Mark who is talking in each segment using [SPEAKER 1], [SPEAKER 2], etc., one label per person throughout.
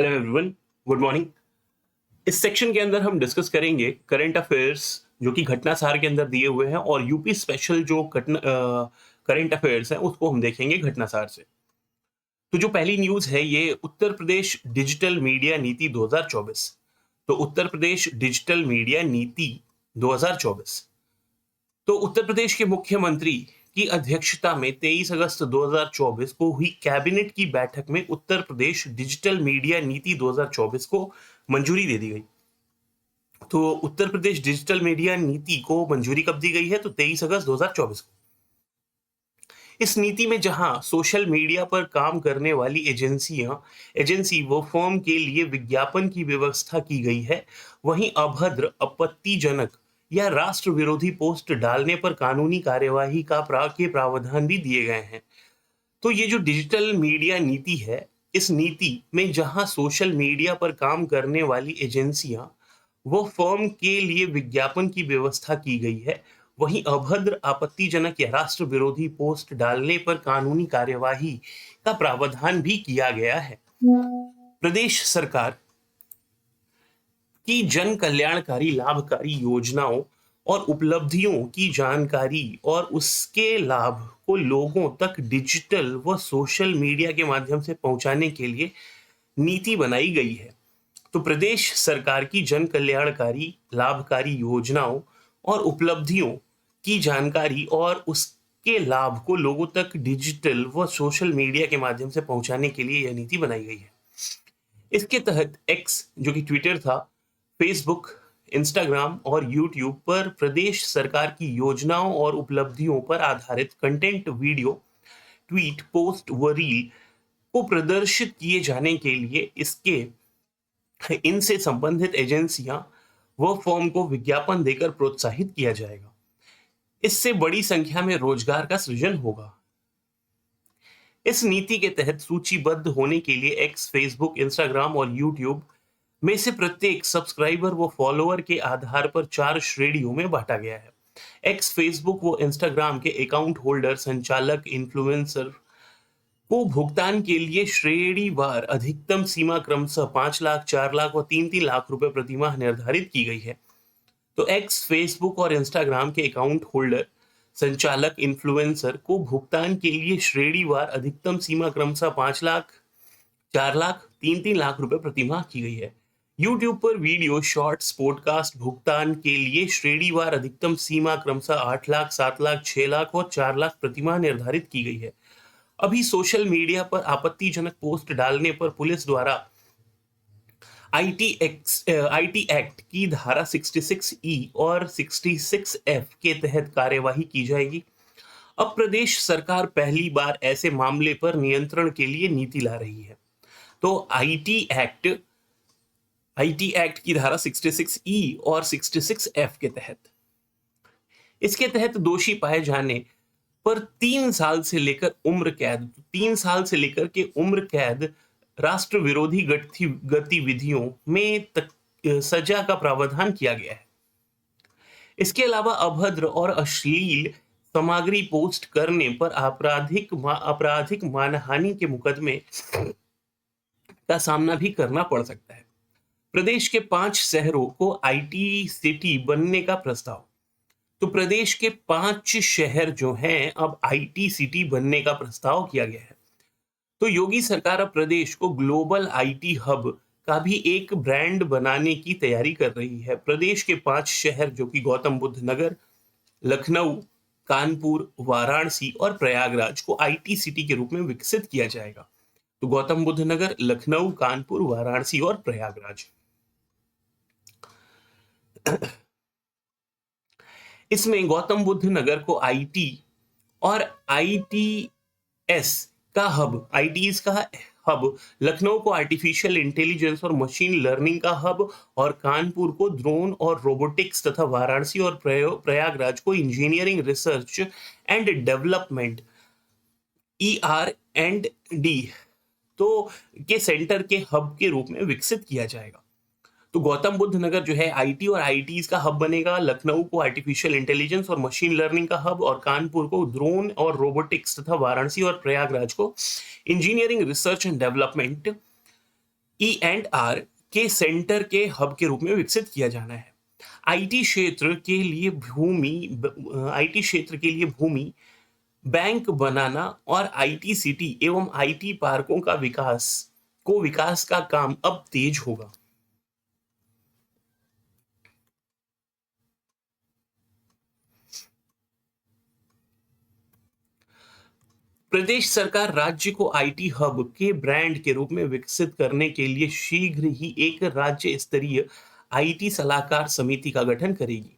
[SPEAKER 1] Hello everyone, good morning. इस section के अंदर हम डिस्कस करेंगे करंट अफेयर्स जो कि घटना सार के अंदर दिए हुए हैं और यूपी स्पेशल जो करंट अफेयर्स हैं उसको हम देखेंगे घटना सार से। तो जो पहली न्यूज है ये उत्तर प्रदेश डिजिटल मीडिया नीति 2024। तो उत्तर प्रदेश डिजिटल मीडिया नीति 2024। तो उत्तर प्रदेश के मुख्यमंत्री की अध्यक्षता में 23 अगस्त 2024 को हुई कैबिनेट की बैठक में उत्तर प्रदेश डिजिटल मीडिया नीति 2024 को मंजूरी दे दी गई। तो उत्तर प्रदेश डिजिटल मीडिया नीति को मंजूरी कब दी गई है? तो 23 अगस्त 2024 को। इस नीति में जहां सोशल मीडिया पर काम करने वाली एजेंसी व फर्म के लिए विज्ञापन की व्यवस्था की गई है, वहीं अभद्र, आपत्तिजनक या राष्ट्र विरोधी पोस्ट डालने पर कानूनी कार्यवाही के प्रावधान भी दिए गए हैं। तो ये जो डिजिटल मीडिया नीति है, इस नीति में जहां सोशल मीडिया पर काम करने वाली एजेंसियां वो फर्म के लिए विज्ञापन की व्यवस्था की गई है, वहीं अभद्र, आपत्तिजनक या राष्ट्र विरोधी पोस्ट डालने पर कानूनी कार्यवाही का प्रावधान भी किया गया है। प्रदेश सरकार की जन कल्याणकारी लाभकारी योजनाओं और उपलब्धियों की जानकारी और उसके लाभ को लोगों तक डिजिटल व सोशल मीडिया के माध्यम से पहुंचाने के लिए नीति बनाई गई है। तो प्रदेश सरकार की जन कल्याणकारी लाभकारी योजनाओं और उपलब्धियों की जानकारी और उसके लाभ को लोगों तक डिजिटल व सोशल मीडिया के माध्यम से पहुंचाने के लिए यह नीति बनाई गई है। इसके तहत एक्स जो कि ट्विटर था, फेसबुक, इंस्टाग्राम और यूट्यूब पर प्रदेश सरकार की योजनाओं और उपलब्धियों पर आधारित कंटेंट, वीडियो, ट्वीट, पोस्ट व रील को प्रदर्शित किए जाने के लिए इनसे संबंधित एजेंसियां व फर्म को विज्ञापन देकर प्रोत्साहित किया जाएगा। इससे बड़ी संख्या में रोजगार का सृजन होगा। इस नीति के तहत सूचीबद्ध होने के लिए एक्स, फेसबुक, इंस्टाग्राम और यूट्यूब में से प्रत्येक सब्सक्राइबर व फॉलोअर के आधार पर 4 श्रेणियों में बांटा गया है। एक्स, फेसबुक व इंस्टाग्राम के अकाउंट होल्डर, संचालक, इन्फ्लुएंसर को भुगतान के लिए श्रेणीवार अधिकतम सीमा क्रमशः 5 लाख, 4 लाख व 3-3 लाख रुपए प्रति माह निर्धारित की गई है। तो एक्स, फेसबुक और इंस्टाग्राम के अकाउंट होल्डर, संचालक, इन्फ्लुएंसर को भुगतान के लिए श्रेणीवार अधिकतम सीमा क्रमशः 5 लाख, 4 लाख, 3-3 लाख रुपए प्रति माह की गई है। यूट्यूब पर वीडियो, शॉर्ट्स, पॉडकास्ट भुगतान के लिए श्रेणीवार अधिकतम सीमा क्रमशः 8 लाख, 7 लाख, 6 लाख और 4 लाख प्रति माह निर्धारित की गई है। अभी सोशल मीडिया पर आपत्तिजनक पोस्ट डालने पर पुलिस द्वारा आईटी एक्ट की धारा 66E और 66F के तहत कार्यवाही की जाएगी। अब प्रदेश सरकार पहली बार ऐसे मामले पर नियंत्रण के लिए नीति ला रही है। तो आईटी एक्ट की धारा 66E और 66F के तहत, इसके तहत दोषी पाए जाने पर 3 साल से लेकर उम्र कैद, राष्ट्र विरोधी गतिविधियों में सजा का प्रावधान किया गया है। इसके अलावा अभद्र और अश्लील सामग्री पोस्ट करने पर आपराधिक मानहानि के मुकदमे का सामना भी करना पड़ सकता है। प्रदेश के 5 शहरों को आईटी सिटी बनने का प्रस्ताव। तो प्रदेश के 5 शहर जो हैं अब आईटी सिटी बनने का प्रस्ताव किया गया है। तो योगी सरकार अब प्रदेश को ग्लोबल आईटी हब का भी एक ब्रांड बनाने की तैयारी कर रही है। प्रदेश के 5 शहर जो कि गौतम बुद्ध नगर, लखनऊ, कानपुर, वाराणसी और प्रयागराज को आईटी सिटी के रूप में विकसित किया जाएगा। तो गौतम बुद्ध नगर, लखनऊ, कानपुर, वाराणसी और प्रयागराज। इसमें गौतम बुद्ध नगर को आईटी और आईटीएस का हब, लखनऊ को आर्टिफिशियल इंटेलिजेंस और मशीन लर्निंग का हब और कानपुर को ड्रोन और रोबोटिक्स तथा वाराणसी और प्रयागराज को engineering research and development ER&D के सेंटर के हब के रूप में विकसित किया जाएगा। तो गौतम बुद्ध नगर जो है आईटी और आईटीज का हब बनेगा, लखनऊ को आर्टिफिशियल इंटेलिजेंस और मशीन लर्निंग का हब और कानपुर को ड्रोन और रोबोटिक्स तथा वाराणसी और प्रयागराज को engineering research and development E&R के सेंटर के हब के रूप में विकसित किया जाना है। आईटी क्षेत्र के लिए भूमि बैंक बनाना और आईटी सिटी एवं आईटी पार्कों का विकास का काम अब तेज होगा। प्रदेश सरकार राज्य को आईटी हब के ब्रांड के रूप में विकसित करने के लिए शीघ्र ही एक राज्य स्तरीय आईटी सलाहकार समिति का गठन करेगी।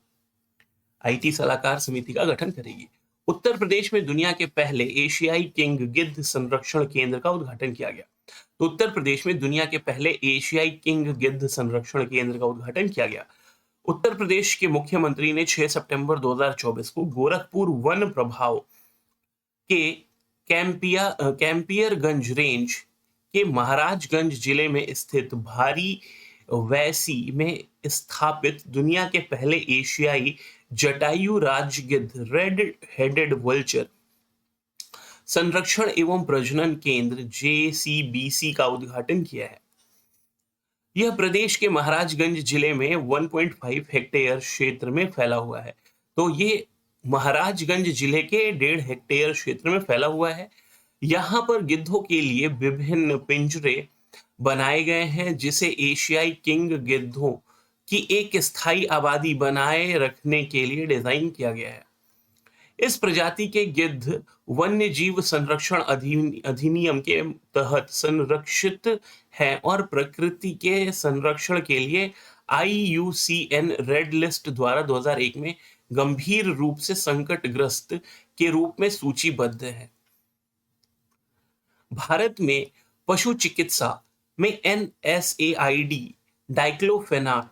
[SPEAKER 1] उत्तर प्रदेश में दुनिया के पहले एशियाई किंग गिद्ध संरक्षण केंद्र का उद्घाटन किया गया। तो उत्तर प्रदेश में दुनिया के पहले एशियाई किंग गिद्ध संरक्षण केंद्र का उद्घाटन किया गया। उत्तर प्रदेश के मुख्यमंत्री ने 6 सितंबर 2024 को गोरखपुर वन प्रभाग के कैंपियरगंज रेंज के महाराजगंज जिले में स्थित भारी वैसी में स्थापित दुनिया के पहले एशियाई जटायु राजगिद्ध रेड हेडेड वल्चर संरक्षण एवं प्रजनन केंद्र JCBC का उद्घाटन किया है। यह प्रदेश के महाराजगंज जिले में 1.5 हेक्टेयर क्षेत्र में फैला हुआ है। तो ये महाराजगंज जिले के 1.5 हेक्टेयर क्षेत्र में फैला हुआ है। यहाँ पर गिद्धों के लिए विभिन्न पिंजरे बनाए गए हैं, जिसे एशियाई किंग गिद्धों की एक स्थायी आबादी बनाए रखने के लिए डिजाइन किया गया है। इस प्रजाति के गिद्ध वन्य जीव संरक्षण अधिनियम के तहत संरक्षित हैं और प्रकृति के संरक्षण के लिए IUCN रेड लिस्ट द्वारा 2001 में गंभीर रूप से संकटग्रस्त के रूप में सूचीबद्ध है। भारत में पशु चिकित्सा में NSAID डाइक्लोफेनाक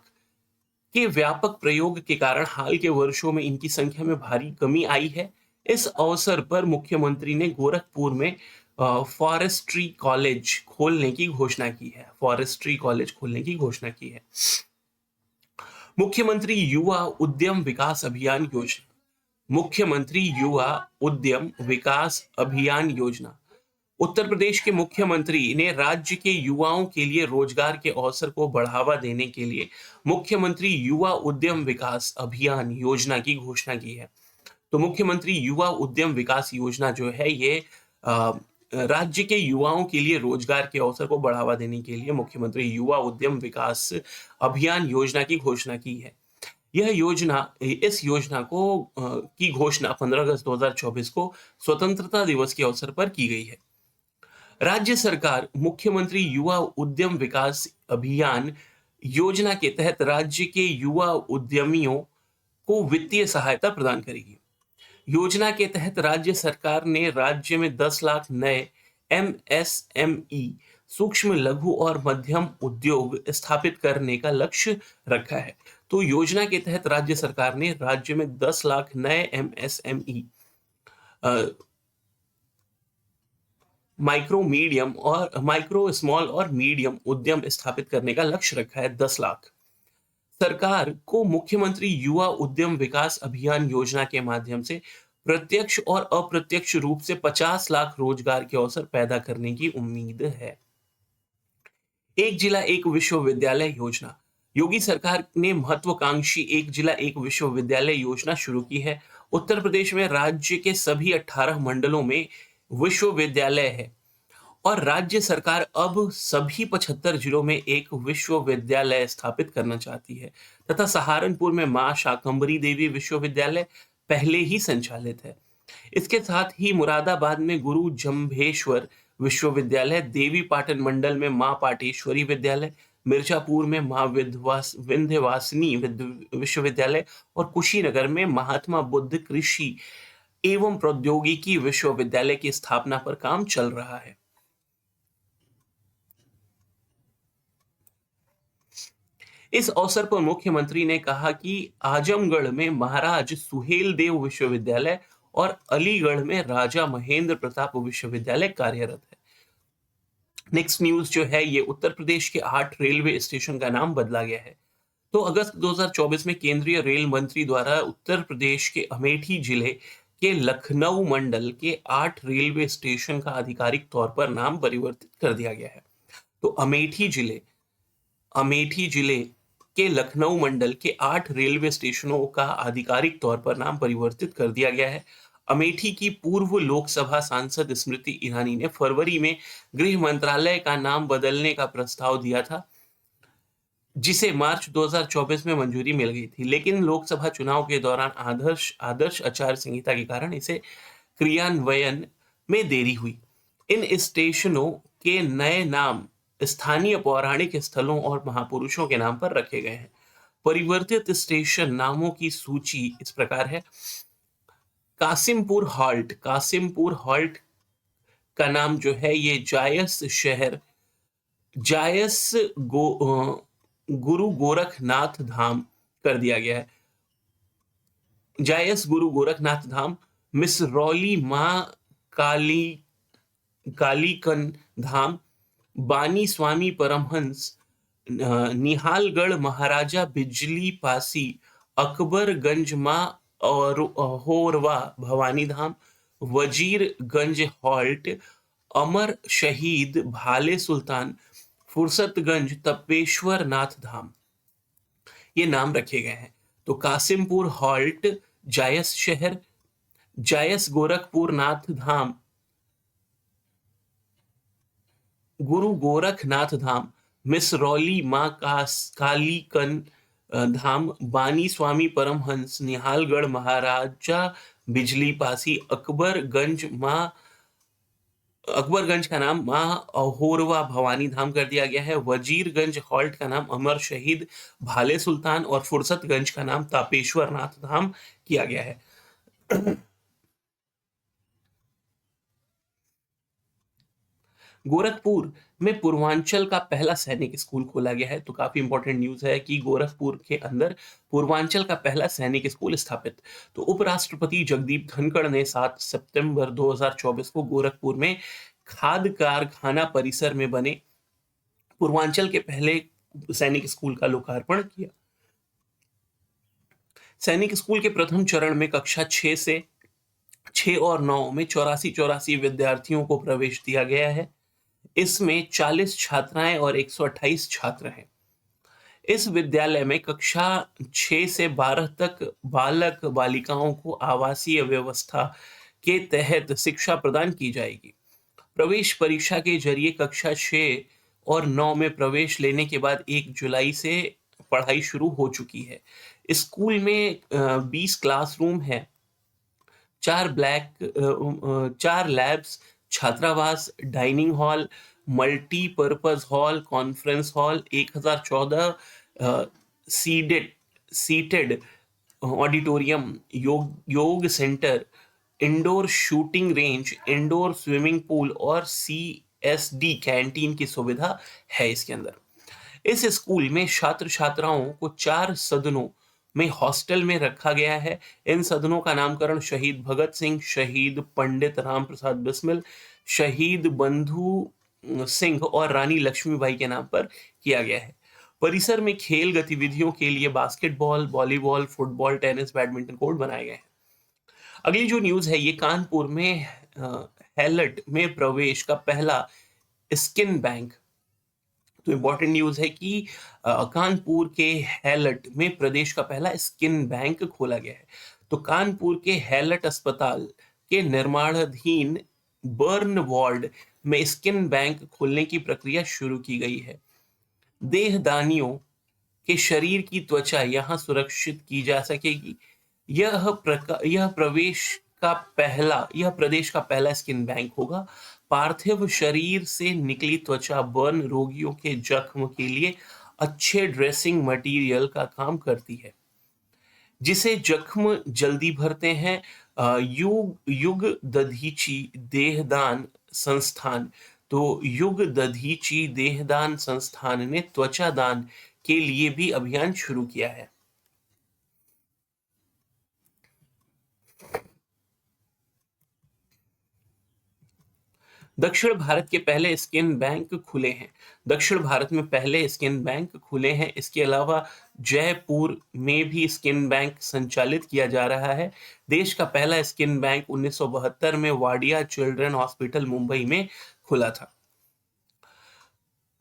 [SPEAKER 1] के व्यापक प्रयोग के कारण हाल के वर्षों में इनकी संख्या में भारी कमी आई है। इस अवसर पर मुख्यमंत्री ने गोरखपुर में फॉरेस्ट्री कॉलेज खोलने की घोषणा की है। मुख्यमंत्री युवा उद्यम विकास अभियान योजना। उत्तर प्रदेश के मुख्यमंत्री ने राज्य के युवाओं के लिए रोजगार के अवसर को बढ़ावा देने के लिए मुख्यमंत्री युवा उद्यम विकास अभियान योजना की घोषणा की है। तो मुख्यमंत्री युवा उद्यम विकास योजना जो है ये राज्य के युवाओं के लिए रोजगार के अवसर को बढ़ावा देने के लिए मुख्यमंत्री युवा उद्यम विकास अभियान योजना की घोषणा की है। इस योजना की घोषणा 15 अगस्त 2024 को स्वतंत्रता दिवस के अवसर पर की गई है। राज्य सरकार मुख्यमंत्री युवा उद्यम विकास अभियान योजना के तहत राज्य के युवा उद्यमियों को वित्तीय सहायता प्रदान करेगी। योजना के तहत राज्य सरकार ने राज्य में 10 लाख नए MSME सूक्ष्म लघु और मध्यम उद्योग स्थापित करने का लक्ष्य रखा है। तो योजना के तहत राज्य सरकार ने राज्य में 10 लाख नए MSME माइक्रो स्मॉल और मीडियम उद्यम स्थापित करने का लक्ष्य रखा है। 10 लाख। सरकार को मुख्यमंत्री युवा उद्यम विकास अभियान योजना के माध्यम से प्रत्यक्ष और अप्रत्यक्ष रूप से 50 लाख रोजगार के अवसर पैदा करने की उम्मीद है। एक जिला एक विश्वविद्यालय योजना। योगी सरकार ने महत्वाकांक्षी एक जिला एक विश्वविद्यालय योजना शुरू की है। उत्तर प्रदेश में राज्य के सभी 18 मंडलों में विश्वविद्यालय है और राज्य सरकार अब सभी 75 जिलों में एक विश्वविद्यालय स्थापित करना चाहती है तथा सहारनपुर में मां शाकंभरी देवी विश्वविद्यालय पहले ही संचालित है। इसके साथ ही मुरादाबाद में गुरु जंभेश्वर विश्वविद्यालय, देवी पाटन मंडल में मां पाटेश्वरी विद्यालय, मिर्जापुर में मां विंध्यवासिनी विश्वविद्यालय और कुशीनगर में महात्मा बुद्ध कृषि एवं प्रौद्योगिकी विश्वविद्यालय की स्थापना पर काम चल रहा है। इस अवसर पर मुख्यमंत्री ने कहा कि आजमगढ़ में महाराज सुहेलदेव विश्वविद्यालय और अलीगढ़ में राजा महेंद्र प्रताप विश्वविद्यालय कार्यरत है। नेक्स्ट न्यूज जो है ये उत्तर प्रदेश के 8 रेलवे स्टेशन का नाम बदला गया है। तो अगस्त 2024 में केंद्रीय रेल मंत्री द्वारा उत्तर प्रदेश के अमेठी जिले के लखनऊ मंडल के 8 रेलवे स्टेशन का आधिकारिक तौर पर नाम परिवर्तित कर दिया गया है। तो अमेठी जिले के लखनऊ मंडल के 8 रेलवे स्टेशनों का आधिकारिक तौर पर नाम परिवर्तित कर दिया गया है। अमेठी की पूर्व लोकसभा सांसद स्मृति ईरानी ने फरवरी में गृह मंत्रालय का नाम बदलने का प्रस्ताव दिया था, जिसे मार्च 2024 में मंजूरी मिल गई थी, लेकिन लोकसभा चुनाव के दौरान आदर्श आदर्श आचार संहिता के कारण इसे क्रियान्वयन में देरी हुई। इन स्टेशनों के नए नाम स्थानीय पौराणिक स्थलों और महापुरुषों के नाम पर रखे गए हैं। परिवर्तित स्टेशन नामों की सूची इस प्रकार है। कासिमपुर हॉल्ट का नाम जो है ये जायस गुरु गोरखनाथ धाम कर दिया गया है। जायस गुरु गोरखनाथ धाम, मिसरौली मां कालीकन धाम, बानी स्वामी परमहंस, निहालगढ़ महाराजा बिजली पासी, अकबरगंज मां और होरवा भवानी धाम, वजीरगंज हॉल्ट, अमर शहीद भाले सुल्तान, फुर्सतगंज तपेश्वर नाथ धाम, ये नाम रखे गए हैं। तो कासिमपुर हॉल्ट जायस शहर, जायस गोरखपुर नाथ धाम, गुरु गोरखनाथ धाम, मिसरौली मां कालीकन धाम, बानी स्वामी परमहंस, निहालगढ़ महाराजा बिजली पासी, अकबरगंज का नाम मां अहोरवा भवानी धाम कर दिया गया है। वजीरगंज हॉल्ट का नाम अमर शहीद भाले सुल्तान और फुर्सतगंज का नाम तापेश्वर नाथ धाम किया गया है। गोरखपुर में पूर्वांचल का पहला सैनिक स्कूल खोला गया है। तो काफी इंपॉर्टेंट न्यूज है कि गोरखपुर के अंदर पूर्वांचल का पहला सैनिक स्कूल स्थापित। तो उपराष्ट्रपति जगदीप धनखड़ ने 7 सितंबर 2024 को गोरखपुर में खाद कारखाना परिसर में बने पूर्वांचल के पहले सैनिक स्कूल का लोकार्पण किया। सैनिक स्कूल के प्रथम चरण में कक्षा 6 और 9 में 84 विद्यार्थियों को प्रवेश दिया गया है। इसमें 40 छात्राएं और 128 छात्र हैं। इस विद्यालय में कक्षा 6 से 12 तक बालक बालिकाओं को आवासीय व्यवस्था के तहत शिक्षा प्रदान की जाएगी। प्रवेश परीक्षा के जरिए कक्षा 6 और 9 में प्रवेश लेने के बाद 1 जुलाई से पढ़ाई शुरू हो चुकी है। स्कूल में 20 क्लासरूम है, 4 लैब्स, छात्रावास, dining hall, multipurpose hall, conference hall, 1014 seated auditorium, योग centre, indoor shooting range, indoor swimming pool और CSD कैंटीन की सुविधा है इसके अंदर। इस स्कूल में छात्र छात्राओं को 4 सदनों में हॉस्टल में रखा गया है। इन सदनों का नामकरण शहीद भगत सिंह, शहीद पंडित राम प्रसाद बिस्मिल, शहीद बंधु सिंह और रानी लक्ष्मीबाई के नाम पर किया गया है। परिसर में खेल गतिविधियों के लिए basketball, volleyball, football, tennis, badminton court बनाए गए हैं। अगली जो न्यूज है ये कानपुर में हैलट में प्रवेश का पहला स्किन बैंक। तो इंपॉर्टेंट न्यूज है कि कानपुर के हैलट में प्रदेश का पहला स्किन बैंक खोला गया है। तो कानपुर के हैलट अस्पताल के निर्माणाधीन बर्न वार्ड में स्किन बैंक खोलने की प्रक्रिया शुरू की गई है। देहदानियों के शरीर की त्वचा यहां सुरक्षित की जा सकेगी। यह प्रदेश का पहला स्किन बैंक होगा। पार्थिव शरीर से निकली त्वचा बर्न रोगियों के जख्म के लिए अच्छे ड्रेसिंग मटेरियल का काम करती है, जिसे जख्म जल्दी भरते हैं। युग दधीची देहदान संस्थान, तो युग दधीची देहदान संस्थान ने त्वचा दान के लिए भी अभियान शुरू किया है। दक्षिण भारत के पहले स्किन बैंक खुले हैं। दक्षिण भारत में पहले स्किन बैंक खुले हैं। इसके अलावा जयपुर में भी स्किन बैंक संचालित किया जा रहा है। देश का पहला स्किन बैंक 1972 में वाडिया चिल्ड्रन हॉस्पिटल मुंबई में खुला था।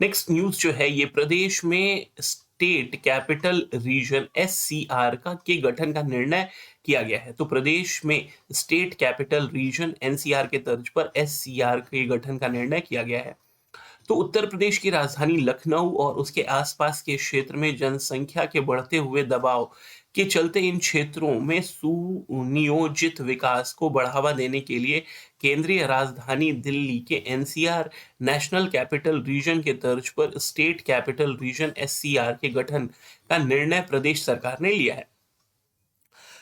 [SPEAKER 1] नेक्स्ट न्यूज़ जो है ये प्रदेश में स्टेट कैपिटल रीजन एससीआर का के गठन का निर्णय किया गया है। तो प्रदेश में स्टेट कैपिटल रीजन एनसीआर के तर्ज पर एससीआर के गठन का निर्णय किया गया है। तो उत्तर प्रदेश की राजधानी लखनऊ और उसके आसपास के क्षेत्र में जनसंख्या के बढ़ते हुए दबाव के चलते इन क्षेत्रों में सुनियोजित विकास को बढ़ावा देने के लिए केंद्रीय राजधानी दिल्ली के एनसीआर नेशनल कैपिटल रीजन के तर्ज पर स्टेट कैपिटल रीजन एससीआर के गठन का निर्णय प्रदेश सरकार ने लिया है।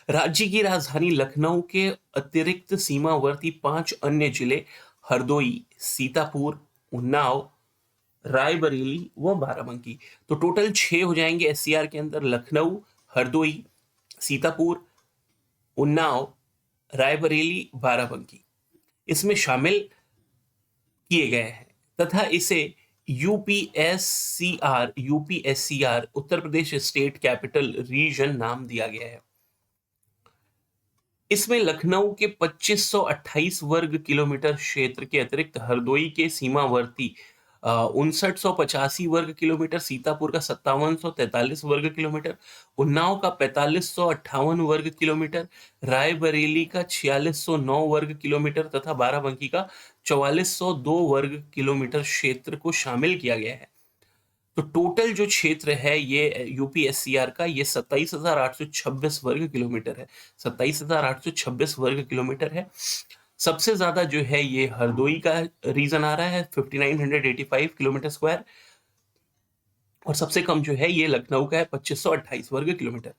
[SPEAKER 1] राज्य की राजधानी लखनऊ के अतिरिक्त सीमावर्ती 5 अन्य जिले हरदोई, सीतापुर, उन्नाव, रायबरेली व बाराबंकी, तो टोटल 6 हो जाएंगे एससीआर के अंदर। लखनऊ, हरदोई, सीतापुर, उन्नाव, रायबरेली, बाराबंकी इसमें शामिल किए गए हैं तथा इसे यूपीएससीआर Uttar Pradesh state capital reason नाम दिया गया है। इसमें लखनऊ के 2528 वर्ग किलोमीटर क्षेत्र के अतिरिक्त हरदोई के सीमावर्ती 5985 वर्ग किलोमीटर, सीतापुर का 5743 वर्ग किलोमीटर, उन्नाव का 4558 वर्ग किलोमीटर, रायबरेली का 4609 वर्ग किलोमीटर तथा बाराबंकी का 4402 वर्ग किलोमीटर क्षेत्र को शामिल किया गया है। तो टोटल जो क्षेत्र है ये यूपीएससीआर का ये 27,826 वर्ग किलोमीटर है। 27,826 वर्ग किलोमीटर है। सबसे ज्यादा जो है ये हरदोई का रीजन आ रहा है 5985 किलोमीटर स्क्वायर, और सबसे कम जो है ये लखनऊ का है 2528 वर्ग किलोमीटर।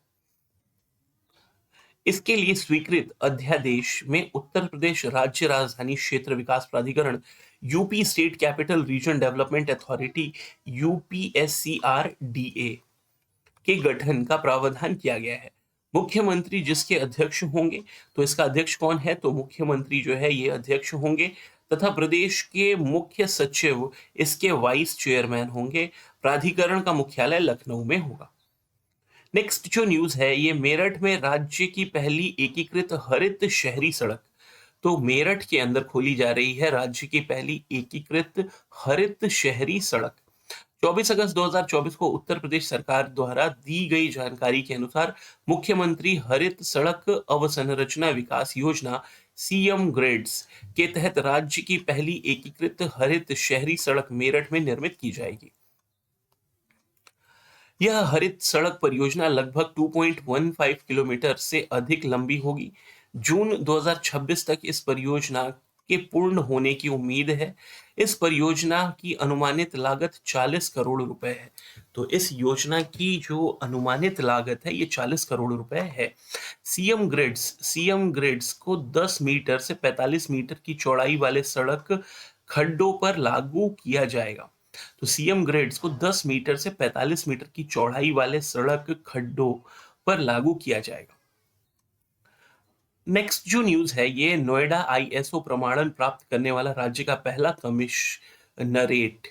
[SPEAKER 1] इसके लिए स्वीकृत अध्यादेश में उत्तर प्रदेश राज्य राजधानी क्षेत्र विकास प्राधिकरण UP state capital region development authority UPSCRDA के गठन का प्रावधान किया गया है। मुख्यमंत्री जिसके अध्यक्ष होंगे, तो इसका अध्यक्ष कौन है, तो मुख्यमंत्री जो है ये अध्यक्ष होंगे तथा प्रदेश के मुख्य सचिव इसके वाइस चेयरमैन होंगे। प्राधिकरण का मुख्यालय लखनऊ में होगा। नेक्स्ट जो न्यूज है ये मेरठ में राज्य की पहली एकीकृत हरित शहरी सड़क, तो मेरठ के अंदर खोली जा रही है राज्य की पहली एकीकृत हरित शहरी सड़क। 24 अगस्त 2024 को उत्तर प्रदेश सरकार द्वारा दी गई जानकारी के अनुसार मुख्यमंत्री हरित सड़क अवसंरचना विकास योजना सीएम ग्रिड्स के तहत राज्य की पहली एकीकृत हरित शहरी सड़क मेरठ में निर्मित की जाएगी। यह हरित सड़क परियोजना लगभग 2.15 किलोमीटर से अधिक लंबी होगी। जून 2026 तक इस परियोजना के पूर्ण होने की उम्मीद है। इस परियोजना की अनुमानित लागत 40 करोड़ रुपए है। तो इस योजना की जो अनुमानित लागत है ये 40 करोड़ रुपए है। सीएम ग्रिड्स को 10 मीटर से 45 मीटर की चौड़ाई वाले सड़क खड्डों पर लागू किया जाएगा। तो सीएम ग्रिड्स को 10 मीटर से 45 मीटर की चौड़ाई वाले सड़क खड्डों पर लागू किया जाएगा। नेक्स्ट जो न्यूज है ये नोएडा आईएसओ प्रमाणन प्राप्त करने वाला राज्य का पहला कमिश्नरेट,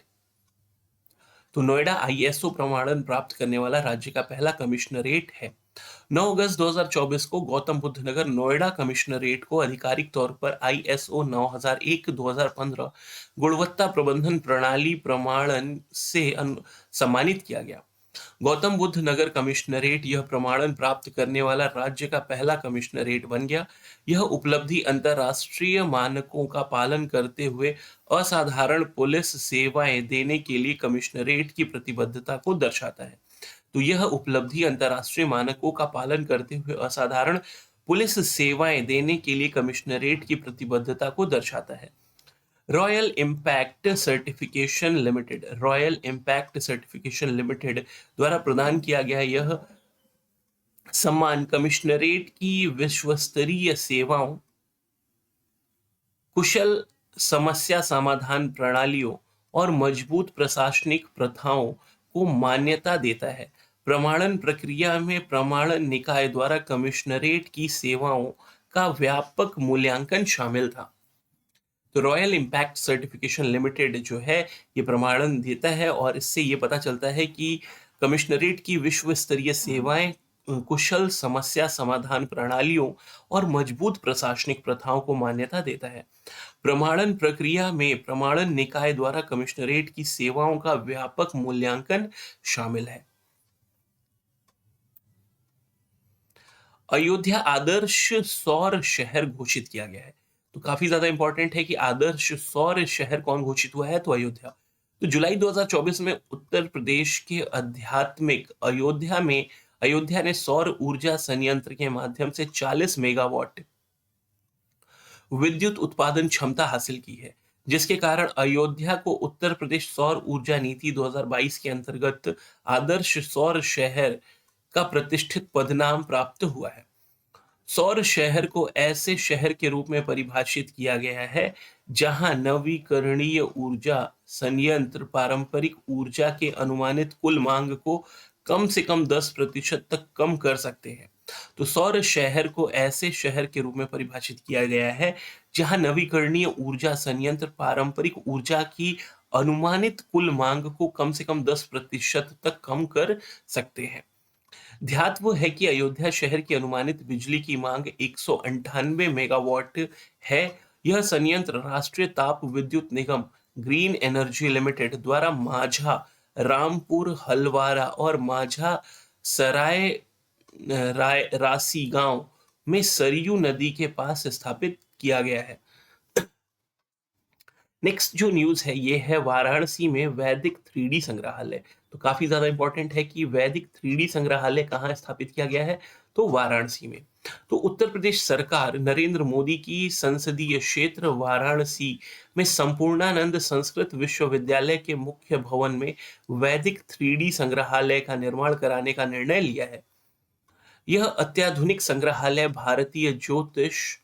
[SPEAKER 1] तो नोएडा आईएसओ प्रमाणन प्राप्त करने वाला राज्य का पहला कमिश्नरेट है। 9 अगस्त 2024 को गौतम बुद्ध नगर नोएडा कमिश्नरेट को आधिकारिक तौर पर आईएसओ 9001-2015 गुणवत्ता प्रबंधन प्रणाली प्रमाणन से सम्मानित किया गया। गौतम बुद्ध नगर कमिश्नरेट यह प्रमाणन प्राप्त करने वाला राज्य का पहला कमिश्नरेट बन गया। यह उपलब्धि अंतर्राष्ट्रीय मानकों का पालन करते हुए असाधारण पुलिस सेवाएं देने के लिए कमिश्नरेट की प्रतिबद्धता को दर्शाता है। तो यह उपलब्धि अंतर्राष्ट्रीय मानकों का पालन करते हुए असाधारण पुलिस सेवाएं देने के लिए कमिश्नरेट की प्रतिबद्धता को दर्शाता है। रॉयल इम्पैक्ट सर्टिफिकेशन लिमिटेड द्वारा प्रदान किया गया यह सम्मान कमिश्नरेट की विश्वस्तरीय सेवाओं, कुशल समस्या समाधान प्रणालियों और मजबूत प्रशासनिक प्रथाओं को मान्यता देता है। प्रमाणन प्रक्रिया में प्रमाणन निकाय द्वारा कमिश्नरेट की सेवाओं का व्यापक मूल्यांकन शामिल था। तो रॉयल इम्पैक्ट सर्टिफिकेशन लिमिटेड जो है ये प्रमाणन देता है और इससे ये पता चलता है कि कमिश्नरेट की विश्व स्तरीय सेवाएं कुशल समस्या समाधान प्रणालियों और मजबूत प्रशासनिक प्रथाओं को मान्यता देता है। प्रमाणन प्रक्रिया में प्रमाणन निकाय द्वारा कमिश्नरेट की सेवाओं का व्यापक मूल्यांकन शामिल है। अयोध्या आदर्श सौर शहर घोषित किया गया है। तो काफी ज्यादा इंपॉर्टेंट है कि आदर्श सौर शहर कौन घोषित हुआ है, तो अयोध्या। तो जुलाई 2024 में उत्तर प्रदेश के आध्यात्मिक अयोध्या ने सौर ऊर्जा संयंत्र के माध्यम से 40 मेगावाट विद्युत उत्पादन क्षमता हासिल की है, जिसके कारण अयोध्या को उत्तर प्रदेश सौर ऊर्जा नीति 2022 के अंतर्गत आदर्श सौर शहर का प्रतिष्ठित पदनाम प्राप्त हुआ है। सौर शहर को ऐसे शहर के रूप में परिभाषित किया गया है जहां नवीकरणीय ऊर्जा संयंत्र पारंपरिक ऊर्जा के अनुमानित कुल मांग को कम से कम 10% तक कम कर सकते हैं। तो सौर शहर को ऐसे शहर के रूप में परिभाषित किया गया है जहां नवीकरणीय ऊर्जा संयंत्र पारंपरिक ऊर्जा की अनुमानित कुल मांग को कम से कम 10% तक कम कर सकते हैं। ध्यातव्य है कि अयोध्या शहर की अनुमानित बिजली की मांग 198 मेगावाट है। यह संयंत्र राष्ट्रीय ताप विद्युत निगम ग्रीन एनर्जी लिमिटेड द्वारा माझा, रामपुर, हलवारा और माझा सराय रासी गांव में सरयू नदी के पास स्थापित किया गया है। नेक्स्ट जो न्यूज़ है ये है वाराणसी में वैदिक 3D संग्रहालय। तो काफ़ी ज़्यादा इम्पोर्टेंट है कि वैदिक 3D संग्रहालय कहाँ स्थापित किया गया है, तो वाराणसी में। तो उत्तर प्रदेश सरकार नरेंद्र मोदी की संसदीय क्षेत्र वाराणसी में संपूर्णानंद संस्कृत विश्वविद्यालय के मुख्य भवन में वैदिक 3D संग्रहालय का निर्माण कराने का निर्णय लिया है। यह अत्याधुनिक संग्रहालय भारतीय ज्योतिष,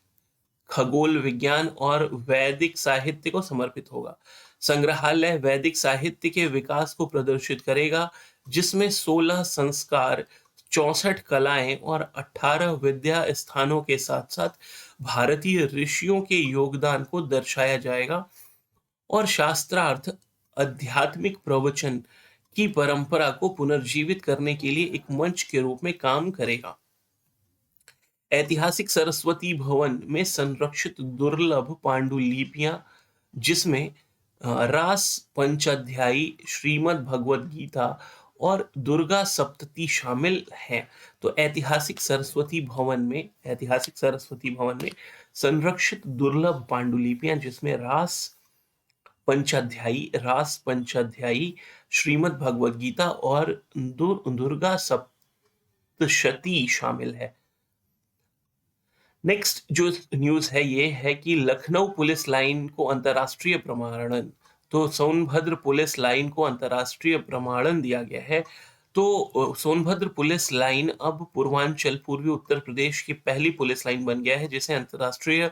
[SPEAKER 1] खगोल विज्ञान और वैदिक साहित्य को समर्पित होगा। संग्रहालय वैदिक साहित्य के विकास को प्रदर्शित करेगा, जिसमें 16 संस्कार, 64 कलाएं और 18 विद्या स्थानों के साथ साथ भारतीय ऋषियों के योगदान को दर्शाया जाएगा और शास्त्रार्थ आध्यात्मिक प्रवचन की परंपरा को पुनर्जीवित करने के लिए एक मंच के रूप में काम करेगा। ऐतिहासिक सरस्वती भवन में संरक्षित दुर्लभ पांडुलिपियां, जिसमें रास पंचाध्यायी, श्रीमद् भगवद गीता और दुर्गा सप्तती शामिल हैं। तो ऐतिहासिक सरस्वती भवन में संरक्षित दुर्लभ पांडुलिपियां, जिसमें रास पंचाध्यायी, श्रीमद् भगवद गीता और दुर्गा सप्तशती शामिल है। नेक्स्ट जो न्यूज़ है ये है कि लखनऊ पुलिस लाइन को अंतर्राष्ट्रीय प्रमाणन। तो सोनभद्र पुलिस लाइन को अंतर्राष्ट्रीय प्रमाणन दिया गया है। तो सोनभद्र पुलिस लाइन अब पूर्वी उत्तर प्रदेश की पहली पुलिस लाइन बन गया है, जिसे अंतर्राष्ट्रीय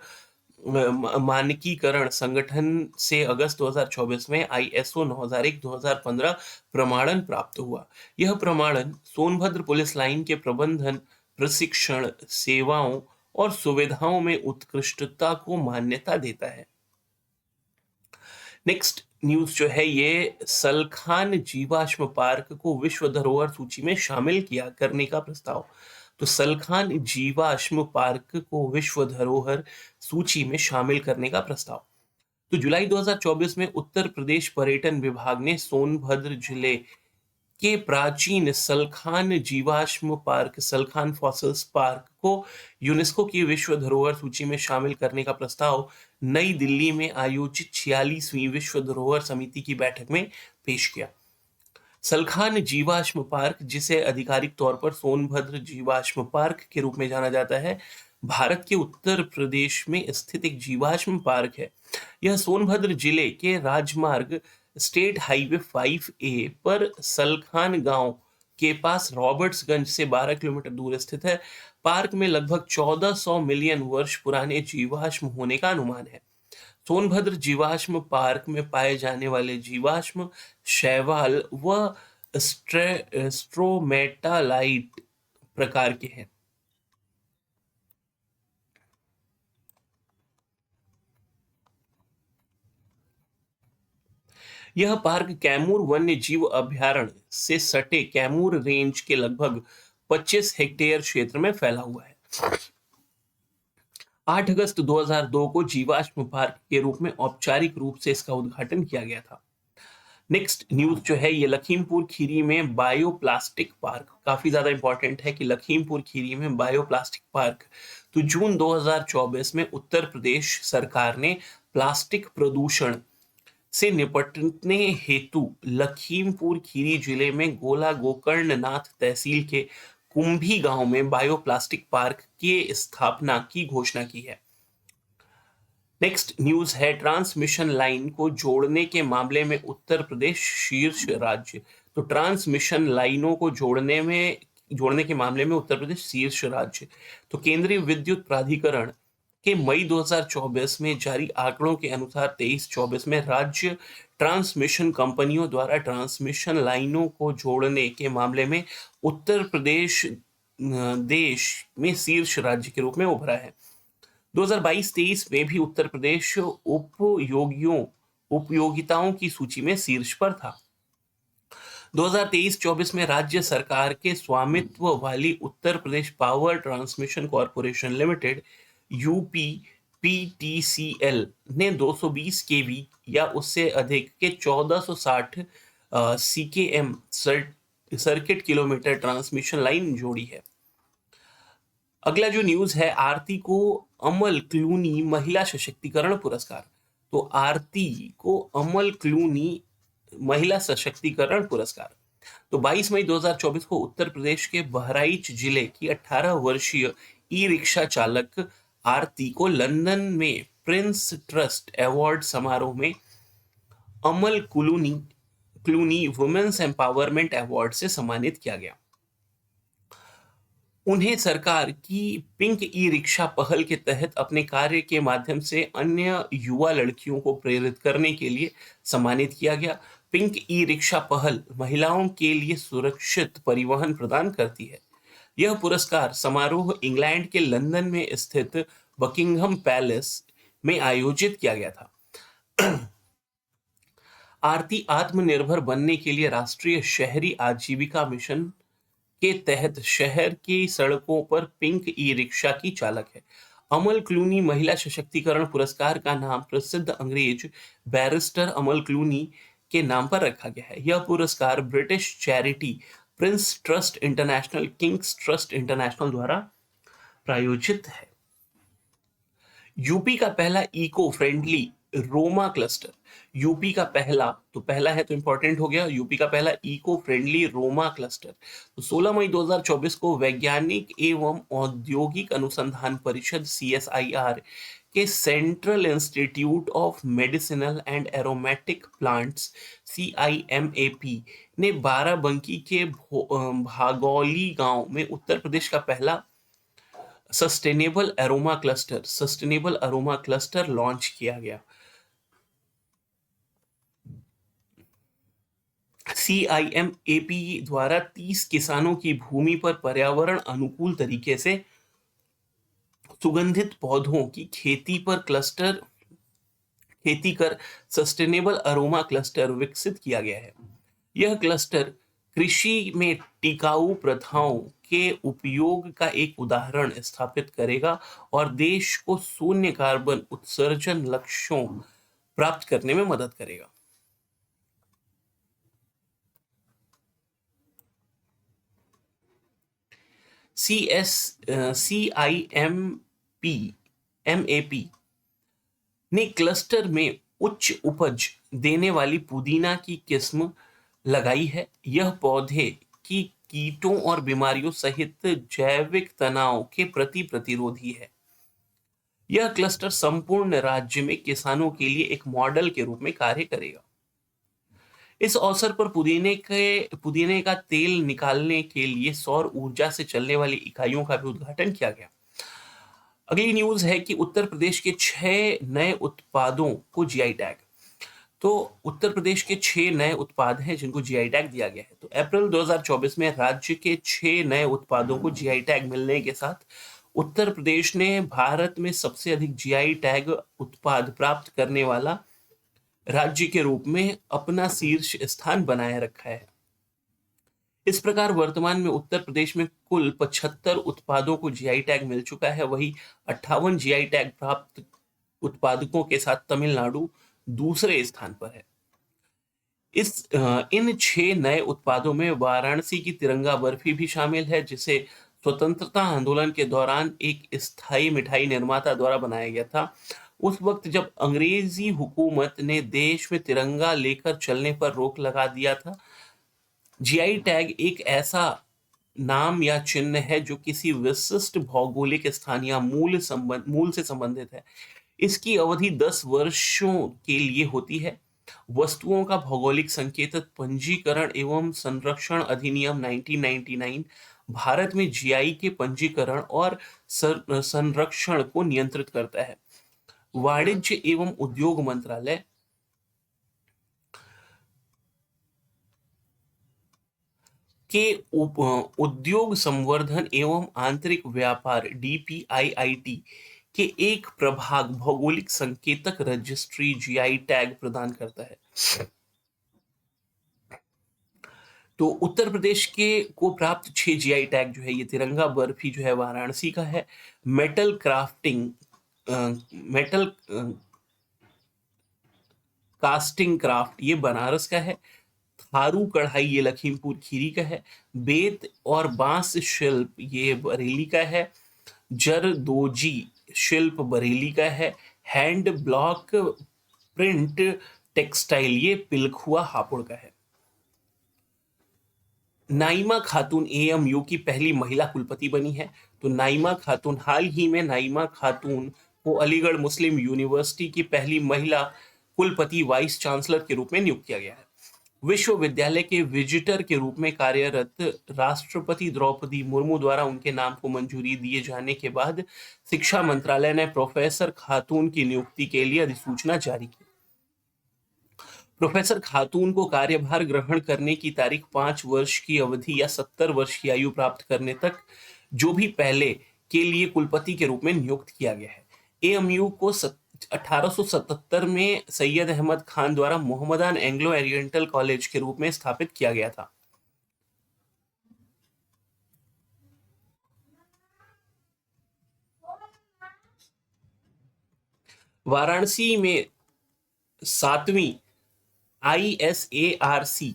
[SPEAKER 1] मानकीकरण संगठन से अगस्त 2024 में ISO 9001-2015 प्रमाणन प्राप्त हुआ। यह प्रमाणन सोनभद्र पुलिस लाइन के प्रबंधन, प्रशिक्षण, सेवाओं और सुविधाओं में उत्कृष्टता को मान्यता देता है। नेक्स्ट न्यूज जो है ये सलखान जीवाश्म पार्क को विश्व धरोहर सूची में शामिल किया करने का प्रस्ताव। तो सलखान जीवाश्म पार्क को विश्व धरोहर सूची में शामिल करने का प्रस्ताव। तो जुलाई 2024 में उत्तर प्रदेश पर्यटन विभाग ने सोनभद्र जिले के प्राचीन सलखान जीवाश्म पार्क, सलखान फॉसिल्स पार्क को यूनेस्को की विश्व धरोहर सूची में शामिल करने का प्रस्ताव नई दिल्ली में आयोजित 46वीं विश्व धरोहर समिति की बैठक में पेश किया। सलखान जीवाश्म पार्क, जिसे आधिकारिक तौर पर सोनभद्र जीवाश्म पार्क के रूप में जाना जाता है, भारत के उत्तर प्रदेश में स्थित एक जीवाश्म पार्क है। यह सोनभद्र जिले के राजमार्ग स्टेट हाईवे 5A पर सलखान गांव के पास रॉबर्ट्सगंज से 12 किलोमीटर दूर स्थित है। पार्क में लगभग 1400 मिलियन वर्ष पुराने जीवाश्म होने का अनुमान है। सोनभद्र जीवाश्म पार्क में पाए जाने वाले जीवाश्म शैवाल व स्ट्रोमेटालाइट प्रकार के हैं। यह पार्क कैमूर वन्य जीव अभयारण्य से सटे कैमूर रेंज के लगभग 25 हेक्टेयर क्षेत्र में फैला हुआ है। 8 अगस्त 2002 को जीवाश्म पार्क के रूप में औपचारिक रूप से इसका उद्घाटन किया गया था। नेक्स्ट न्यूज जो है ये लखीमपुर खीरी में बायोप्लास्टिक पार्क, काफी ज्यादा इंपॉर्टेंट है कि लखीमपुर खीरी में बायोप्लास्टिक पार्क। तो जून 2024 में उत्तर प्रदेश सरकार ने प्लास्टिक प्रदूषण से निपटने हेतु लखीमपुर खीरी जिले में गोला गोकर्ण नाथ तहसील के कुंभी गांव में बायोप्लास्टिक पार्क की स्थापना की घोषणा की है। नेक्स्ट न्यूज है ट्रांसमिशन लाइन को जोड़ने के मामले में उत्तर प्रदेश शीर्ष राज्य। तो ट्रांसमिशन लाइनों को जोड़ने के मामले में उत्तर प्रदेश शीर्ष राज्य। तो केंद्रीय विद्युत प्राधिकरण के मई 2024 में जारी आंकड़ों के अनुसार 23-24 में राज्य ट्रांसमिशन कंपनियों द्वारा ट्रांसमिशन लाइनों को जोड़ने के मामले में उत्तर प्रदेश देश में शीर्ष राज्य के रूप में उभरा है। 2022-23 में भी उत्तर प्रदेश उपयोगिताओं की सूची में शीर्ष पर था। 2023-24 में राज्य सरकार के स्वामित्व वाली Uttar Pradesh power transmission corporation limited यूपीपीटीसीएल ने 220 केवी या उससे अधिक के 1460 सीकेएम सर्किट किलोमीटर ट्रांसमिशन लाइन जोड़ी है। अगला जो न्यूज है, आरती को अमल क्लूनी महिला सशक्तिकरण पुरस्कार। तो आरती को अमल क्लूनी महिला सशक्तिकरण पुरस्कार। तो 22 मई 2024 को उत्तर प्रदेश के बहराइच जिले की 18 वर्षीय ई रिक्शा चालक आरती को लंदन में प्रिंस ट्रस्ट अवार्ड समारोह में अमल क्लूनी वुमेन्स एम्पावरमेंट अवार्ड से सम्मानित किया गया। उन्हें सरकार की पिंक ई रिक्शा पहल के तहत अपने कार्य के माध्यम से अन्य युवा लड़कियों को प्रेरित करने के लिए सम्मानित किया गया। पिंक ई रिक्शा पहल महिलाओं के लिए सुरक्षित परिवहन प्रदान करती है। यह पुरस्कार समारोह इंग्लैंड के लंदन में स्थित बकिंघम पैलेस में आयोजित किया गया था। आरती आत्मनिर्भर बनने के लिए राष्ट्रीय शहरी आजीविका मिशन के तहत शहर की सड़कों पर पिंक ई रिक्शा की चालक है। अमल क्लूनी महिला सशक्तिकरण पुरस्कार का नाम प्रसिद्ध अंग्रेज बैरिस्टर अमल क्लूनी के नाम पर रखा गया है। यह पुरस्कार British charity Prince Trust International King's Trust International द्वारा प्रायोजित है। यूपी का पहला इको फ्रेंडली रोमा क्लस्टर। यूपी का पहला है तो इंपॉर्टेंट हो गया। यूपी का पहला इको फ्रेंडली रोमा क्लस्टर तो 16 मई 2024 को वैज्ञानिक एवं औद्योगिक अनुसंधान परिषद CSIR के central institute of medicinal and aromatic plants CIMAP ने बाराबंकी के भागौली गांव में उत्तर प्रदेश का पहला सस्टेनेबल अरोमा क्लस्टर लॉन्च किया गया। CIMAP द्वारा 30 किसानों की भूमि पर पर्यावरण अनुकूल तरीके से सुगंधित पौधों की खेती कर सस्टेनेबल अरोमा क्लस्टर विकसित किया गया है। यह क्लस्टर कृषि में टिकाऊ प्रथाओं के उपयोग का एक उदाहरण स्थापित करेगा और देश को शून्य कार्बन उत्सर्जन लक्ष्यों प्राप्त करने में मदद करेगा। CIMAP ने क्लस्टर में उच्च उपज देने वाली पुदीना की किस्म लगाई है। यह पौधे की कीटों और बीमारियों सहित जैविक तनाव के प्रति प्रतिरोधी है। यह क्लस्टर संपूर्ण राज्य में किसानों के लिए एक मॉडल के रूप में कार्य करेगा। इस अवसर पर पुदीने का तेल निकालने के लिए सौर ऊर्जा से चलने वाली इकाइयों का भी उद्घाटन किया गया। अगली न्यूज है कि उत्तर प्रदेश के 6 नए उत्पादों को जीआई टैग। तो उत्तर प्रदेश के 6 नए उत्पाद हैं जिनको जीआई टैग दिया गया है। तो अप्रैल 2024 में राज्य के 6 नए उत्पादों को जीआई टैग मिलने के साथ उत्तर प्रदेश ने भारत में सबसे अधिक जीआई टैग उत्पाद प्राप्त करने वाला राज्य के रूप में अपना शीर्ष स्थान बनाए रखा है। इस प्रकार वर्तमान में उत्तर प्रदेश में कुल 75 उत्पादों को जीआई टैग मिल चुका है। वहीं 58 जीआई टैग प्राप्त उत्पादकों के साथ तमिलनाडु दूसरे स्थान पर है। इन 6 नए उत्पादों में वाराणसी की तिरंगा बर्फी भी शामिल है, जिसे स्वतंत्रता आंदोलन के दौरान एक स्थायी मिठाई निर्माता द्वारा बनाया गया था। उस वक्त जब अंग्रेजी हुकूमत ने देश में तिरंगा लेकर चलने पर रोक लगा दिया था। जीआई टैग एक ऐसा नाम या चिन्ह है जो किसी विशिष्ट भौगोलिक स्थान या मूल से संबंधित है। इसकी अवधि 10 वर्षों के लिए होती है। वस्तुओं का भौगोलिक संकेतक पंजीकरण एवं संरक्षण अधिनियम 1999 भारत में जीआई के पंजीकरण और संरक्षण को नियंत्रित करता है। वाणिज्य एवं उद्योग मंत्रालय के उद्योग संवर्धन एवं आंतरिक व्यापार डीपीआईआईटी के एक प्रभाग भौगोलिक संकेतक रजिस्ट्री जीआई टैग प्रदान करता है। तो उत्तर प्रदेश के को प्राप्त 6 जीआई टैग जो है, ये तिरंगा बर्फी जो है वाराणसी का है, मेटल कास्टिंग क्राफ्ट ये बनारस का है, थारू कढ़ाई ये लखीमपुर खीरी का है, बेत और बांस शिल्प ये बरेली का है, जरदोजी शिल्प बरेली का है, हैंड ब्लॉक प्रिंट टेक्सटाइल ये पिलखुआ हापुड़ का है। नाइमा खातून एएमयू की पहली महिला कुलपति बनी है। तो नाइमा खातून, हाल ही में नाइमा खातून को अलीगढ़ मुस्लिम यूनिवर्सिटी की पहली महिला कुलपति वाइस चांसलर के रूप में नियुक्त किया गया है। विश्वविद्यालय के विजिटर के रूप में कार्यरत राष्ट्रपति द्रौपदी मुर्मू द्वारा उनके नाम को मंजूरी दिए जाने के बाद शिक्षा मंत्रालय ने प्रोफेसर खातून की नियुक्ति के लिए अधिसूचना जारी की। प्रोफेसर खातून को कार्यभार ग्रहण करने की तारीख 5 वर्ष की अवधि या 70 वर्ष की आयु प्राप्त करने तक जो भी पहले के लिए कुलपति के रूप में नियुक्त किया गया है। एएमयू को 1877 में सैयद अहमद खान द्वारा मोहम्मदान एंग्लो ओरिएंटल कॉलेज के रूप में स्थापित किया गया था। वाराणसी में 7वीं आईएसएआरसी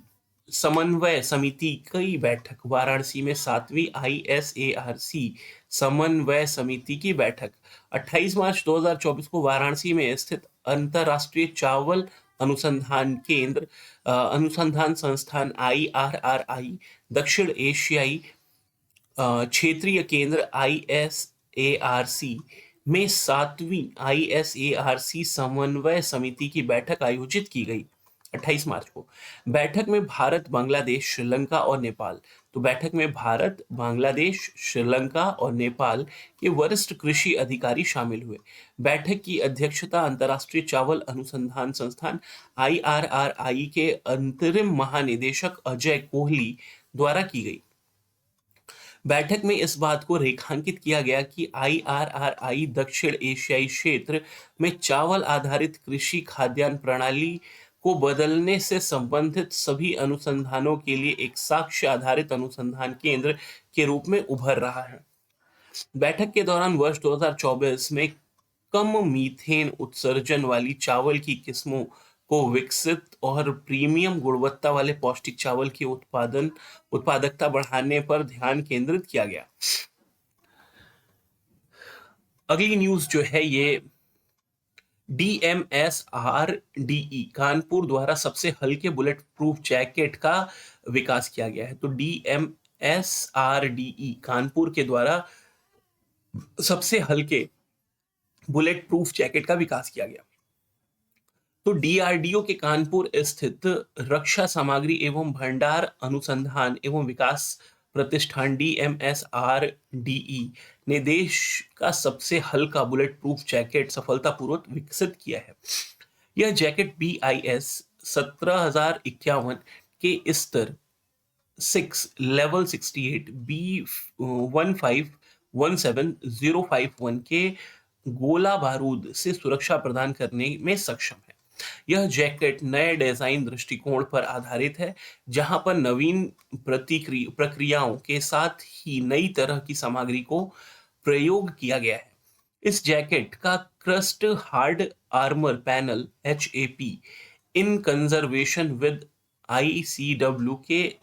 [SPEAKER 1] समन्वय समिति की बैठक। वाराणसी में 7वीं आईएसएआरसी समन्वय समिति की बैठक 28 मार्च 2024 को वाराणसी में स्थित अंतर्राष्ट्रीय चावल अनुसंधान संस्थान आईआरआरआई, दक्षिण एशियाई क्षेत्रीय केंद्र आईएसएआरसी में 7वीं आईएसएआरसी समन्वय समिति की बैठक आयोजित की गई 28 मार्च को। बैठक में भारत, बांग्लादेश, श्रीलंका और नेपाल तो बैठक में भारत, बांग्लादेश, श्रीलंका और नेपाल के वरिष्ठ कृषि अधिकारी शामिल हुए। बैठक की अध्यक्षता अंतर्राष्ट्रीय चावल अनुसंधान संस्थान आईआरआरआई के अंतरिम महानिदेशक अजय कोहली द्वारा की गई। बैठक में इस बात को रेखांकित किया गया कि आईआरआरआई दक्षिण एशियाई क्षेत्र में चावल आधारित कृषि खाद्यान्न प्रणाली को बदलने से संबंधित सभी अनुसंधानों के लिए एक साक्ष्य आधारित अनुसंधान केंद्र के रूप में उभर रहा है। बैठक के दौरान वर्ष 2024 में कम मीथेन उत्सर्जन वाली चावल की किस्मों को विकसित और प्रीमियम गुणवत्ता वाले पौष्टिक चावल की उत्पादकता बढ़ाने पर ध्यान केंद्रित किया गया। अगली न्यूज जो है ये डीएमएसआरडीई कानपुर द्वारा सबसे हल्के बुलेट प्रूफ जैकेट का विकास किया गया है। तो डीएमएसआरडीई कानपुर के द्वारा सबसे हल्के बुलेट प्रूफ जैकेट का विकास किया गया। तो डीआरडीओ के कानपुर स्थित रक्षा सामग्री एवं भंडार अनुसंधान एवं विकास प्रतिष्ठान डीएमएसआरडीई ने देश का सबसे हल्का बुलेट प्रूफ जैकेट सफलतापूर्वक विकसित किया है। यह जैकेट BIS 17051 के स्तर 6 लेवल 68 B1517051 के गोला बारूद से सुरक्षा प्रदान करने में सक्षम है। यह जैकेट नए डिजाइन दृष्टिकोण पर आधारित है, जहां पर नवीन प्रक्रियाओं के साथ ही नई तरह की सामग्री को प्रयोग किया गया है। इस जैकेट का crust hard armour panel HAP in conservation with ICW के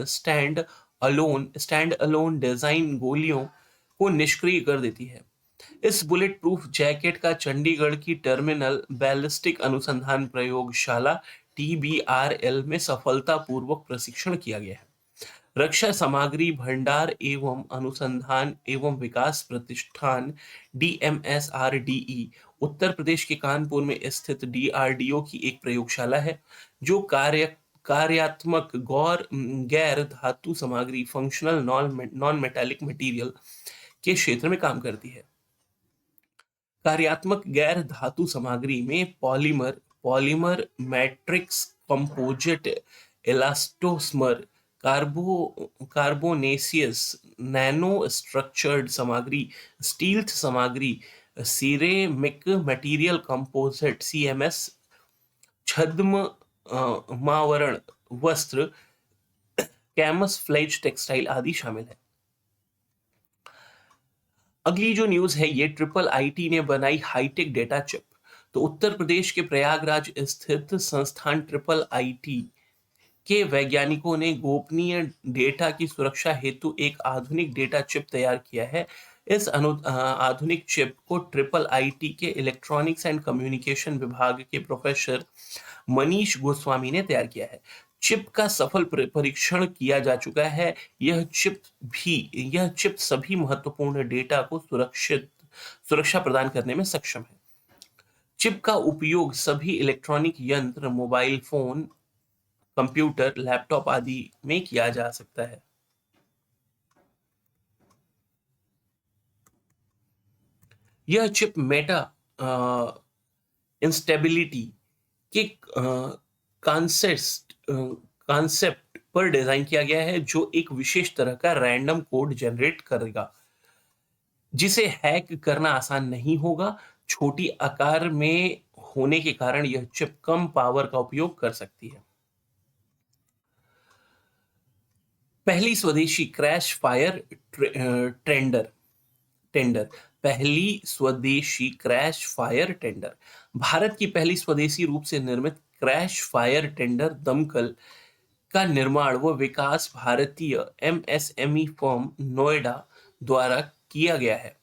[SPEAKER 1] स्टैंड अलोन डिजाइन गोलियों को निष्क्रिय कर देती है। इस बुलेट प्रूफ जैकेट का चंडीगढ़ की टर्मिनल बैलिस्टिक अनुसंधान प्रयोगशाला TBRL में सफलतापूर्वक प्रशिक्षण किया गया है। रक्षा सामग्री भंडार एवं अनुसंधान एवं विकास प्रतिष्ठान DMSRDE उत्तर प्रदेश के कानपुर में स्थित DRDO की एक प्रयोगशाला है, जो कार्यात्मक गैर धातु सामग्री फंक्शनल नॉन मेटालिक मटेरियल के क्षेत्र में काम करती है। कार्यात्मक गैर धातु सामग्री में polymer matrix composite elastomer carbonaceous nano structured सामग्री स्टील्थ सामग्री सिरेमिक मटेरियल कंपोजिट CMS छद्म मावरण वस्त्र कैमस्फ्लेज टेक्सटाइल आदि शामिल है। अगली जो न्यूज है ये IIIT ने बनाई हाईटेक डेटा चिप। तो उत्तर प्रदेश के प्रयागराज स्थित संस्थान IIIT के वैज्ञानिकों ने गोपनीय डेटा की सुरक्षा हेतु एक आधुनिक डेटा चिप तैयार किया है। इस आधुनिक चिप को IIIT के इलेक्ट्रॉनिक्स एंड कम्युनिकेशन विभाग के प्रोफेसर मनीष गोस्वामी ने तैयार किया है। चिप का सफल परीक्षण किया जा चुका है। यह चिप सभी महत्वपूर्ण डेटा को सुरक्षा प्रदान करने में सक्षम है। चिप का उपयोग सभी इलेक्ट्रॉनिक यंत्र, मोबाइल फोन, कंप्यूटर, लैपटॉप आदि में किया जा सकता है। यह चिप मेटा इंस्टेबिलिटी के कॉन्सेप्ट पर डिजाइन किया गया है, जो एक विशेष तरह का रैंडम कोड जनरेट करेगा, जिसे हैक करना आसान नहीं होगा। छोटी आकार में होने के कारण यह चिप कम पावर का उपयोग कर सकती है। पहली स्वदेशी क्रैश फायर टेंडर पहली स्वदेशी क्रैश फायर टेंडर भारत की पहली स्वदेशी रूप से निर्मित क्रैश फायर टेंडर दमकल का निर्माण व विकास भारतीय MSME फर्म नोएडा द्वारा किया गया है।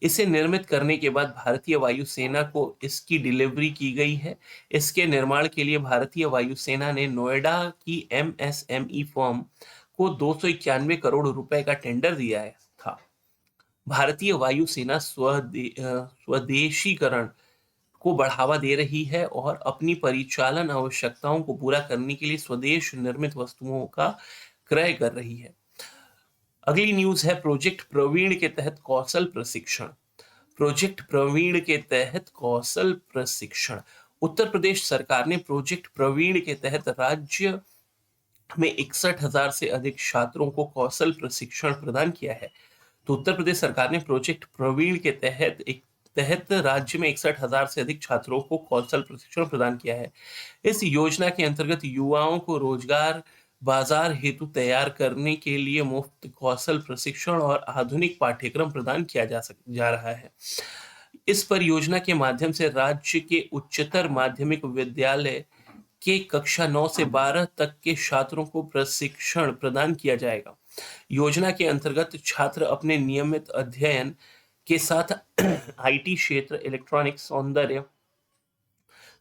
[SPEAKER 1] इसे निर्मित करने के बाद भारतीय वायुसेना को इसकी डिलीवरी की गई है। इसके निर्माण के लिए भारतीय वायुसेना ने नोएडा की MSME फर्म को 291 करोड़ रुपए का टेंडर दिया था। भारतीय वायुसेना स्वदेशीकरण को बढ़ावा दे रही है और अपनी परिचालन आवश्यकताओं को पूरा करने के लिए स्वदेश निर्मित वस्तुओं का क्रय कर रही है। अगली न्यूज है प्रोजेक्ट प्रवीण के तहत कौशल प्रशिक्षण। प्रोजेक्ट प्रवीण के तहत कौशल प्रशिक्षण उत्तर प्रदेश सरकार ने प्रोजेक्ट प्रवीण के तहत राज्य में 61,000 से अधिक छात्रों को कौशल प्रशिक्षण प्रदान किया है। तो उत्तर प्रदेश सरकार ने प्रोजेक्ट प्रवीण के तहत राज्य में 61,000 से अधिक छात्रों को कौशल प्रशिक्षण प्रदान किया है। इस योजना के अंतर्गत युवाओं को रोजगार बाजार हेतु तैयार करने के लिए मुफ्त कौशल प्रशिक्षण और आधुनिक पाठ्यक्रम प्रदान किया जा रहा है। इस परियोजना के माध्यम से राज्य के उच्चतर माध्यमिक विद्यालय के कक्षा 9 से 12 तक के छात्रों को प्रशिक्षण प्रदान किया जाएगा। योजना के अंतर्गत छात्र अपने नियमित अध्ययन के साथ IT क्षेत्र, इलेक्ट्रॉनिक्स, सौंदर्य,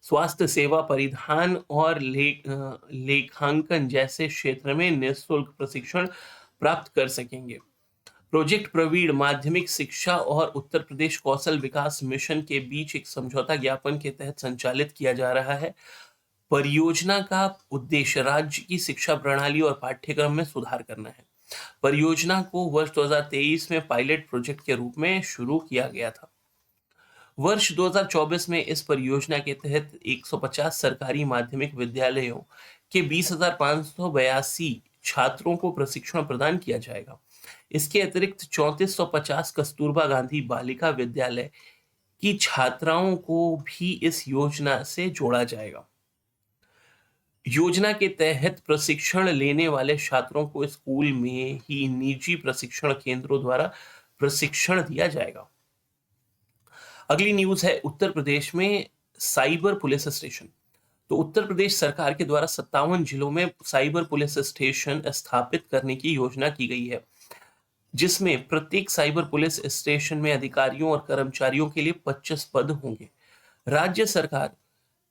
[SPEAKER 1] स्वास्थ्य सेवा, परिधान और लेखांकन जैसे क्षेत्र में निःशुल्क प्रशिक्षण प्राप्त कर सकेंगे। प्रोजेक्ट प्रवीण माध्यमिक शिक्षा और उत्तर प्रदेश कौशल विकास मिशन के बीच एक समझौता ज्ञापन के तहत संचालित किया जा रहा है। परियोजना का उद्देश्य राज्य की शिक्षा प्रणाली और पाठ्यक्रम में सुधार करना है। परियोजना को वर्ष 2023 में पायलट प्रोजेक्ट के रूप में शुरू किया गया था। वर्ष 2024 में इस परियोजना के तहत 150 सरकारी माध्यमिक विद्यालयों के 20,582 छात्रों को प्रशिक्षण प्रदान किया जाएगा। इसके अतिरिक्त 3450 कस्तूरबा गांधी बालिका विद्यालय कि छात्राओं को भी इस योजना से जोड़ा जाएगा। योजना के तहत प्रशिक्षण लेने वाले छात्रों को स्कूल में ही निजी प्रशिक्षण केंद्रों द्वारा प्रशिक्षण दिया जाएगा। अगली न्यूज़ है उत्तर प्रदेश में साइबर पुलिस स्टेशन। तो उत्तर प्रदेश सरकार के द्वारा 57 जिलों में साइबर पुलिस स्टेशन स्थापित करने की योजना की गई है, जिसमें प्रत्येक साइबर पुलिस स्टेशन में अधिकारियों और कर्मचारियों के लिए 25 पद होंगे। राज्य सरकार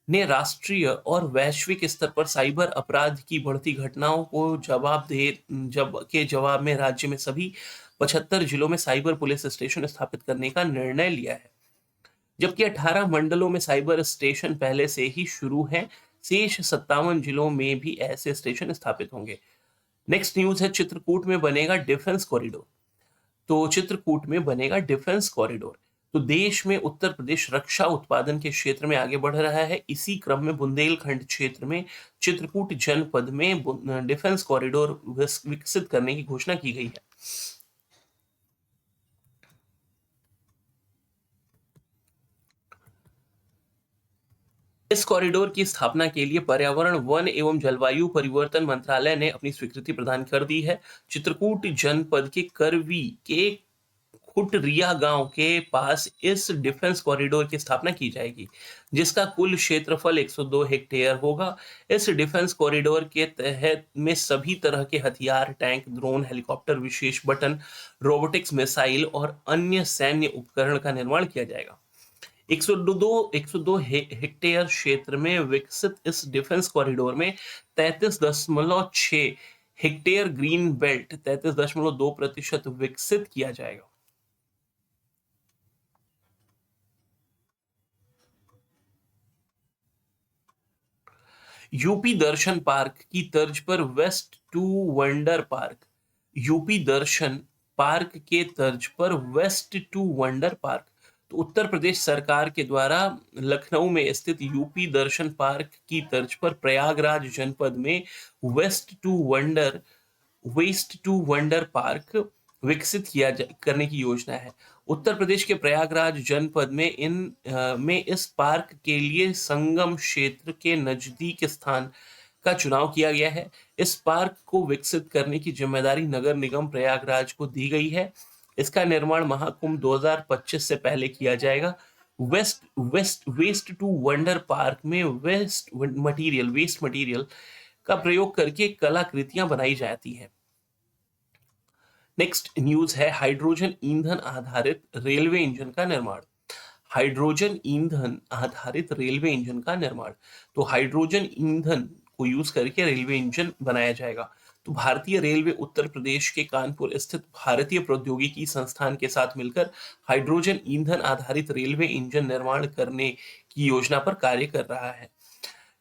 [SPEAKER 1] ने राष्ट्रीय और वैश्विक स्तर पर साइबर अपराध की बढ़ती घटनाओं को जवाब में राज्य में सभी 75 जिलों में साइबर पुलिस स्टेशन स्थापित करने का निर्णय लिया है, जबकि 18 मंडलों में साइबर स्टेशन पहले से ही शुरू हैं। शेष 57 जिलों में भी ऐसे स्टेशन स्थापित होंगे। नेक्स्ट न्यूज़ है चित्रकूट में बनेगा डिफेंस कॉरिडोर। तो चित्रकूट में बनेगा डिफेंस कॉरिडोर। तो देश में उत्तर प्रदेश रक्षा उत्पादन के क्षेत्र में आगे बढ़ रहा है। इसी क्रम में बुंदेलखंड क्षेत्र में चित्रकूट जनपद में डिफेंस कॉरिडोर विकसित करने की घोषणा की गई है। इस कॉरिडोर की स्थापना के लिए पर्यावरण, वन एवं जलवायु परिवर्तन मंत्रालय ने अपनी स्वीकृति प्रदान कर दी है। चित्रकूट जनपद के करवी के खुटरिया गांव के पास इस डिफेंस कॉरिडोर की स्थापना की जाएगी, जिसका कुल क्षेत्रफल 102 हेक्टेयर होगा। इस डिफेंस कॉरिडोर के तहत में सभी तरह के हथियार, टैंक, ड्रोन, हेलीकॉप्टर, विशेष बटन, रोबोटिक्स, मिसाइल और अन्य सैन्य उपकरण का निर्माण किया जाएगा। 102 हेक्टेयर क्षेत्र में विकसित इस डिफेंस कॉरिडोर में 33.6 हेक्टेयर ग्रीन बेल्ट 33.2% विकसित किया जाएगा। यूपी दर्शन पार्क की तर्ज पर waste to wonder park. UP Darshan park के तर्ज पर वेस्ट टू वंडर पार्क। तो उत्तर प्रदेश सरकार के द्वारा लखनऊ में स्थित यूपी दर्शन पार्क की तर्ज पर प्रयागराज जनपद में वेस्ट टू वंडर पार्क विकसित करने की योजना है। उत्तर प्रदेश के प्रयागराज जनपद में इस पार्क के लिए संगम क्षेत्र के नजदीक स्थान का चुनाव किया गया है। इस पार्क को विकसित करने की जिम्मेदारी नगर निगम प्रयागराज को दी गई है। इसका निर्माण महाकुंभ 2025 से पहले किया जाएगा। वेस्ट टू वंडर पार्क में वेस्ट मटीरियल का प्रयोग करके कलाकृतियां बनाई जाती हैं। नेक्स्ट न्यूज है हाइड्रोजन ईंधन आधारित रेलवे इंजन का निर्माण। हाइड्रोजन ईंधन आधारित रेलवे इंजन का निर्माण। तो हाइड्रोजन ईंधन को यूज करके रेलवे इंजन बनाया जाएगा। तो भारतीय रेलवे उत्तर प्रदेश के कानपुर स्थित भारतीय प्रौद्योगिकी संस्थान के साथ मिलकर हाइड्रोजन ईंधन आधारित रेलवे इंजन निर्माण करने की योजना पर कार्य कर रहा है।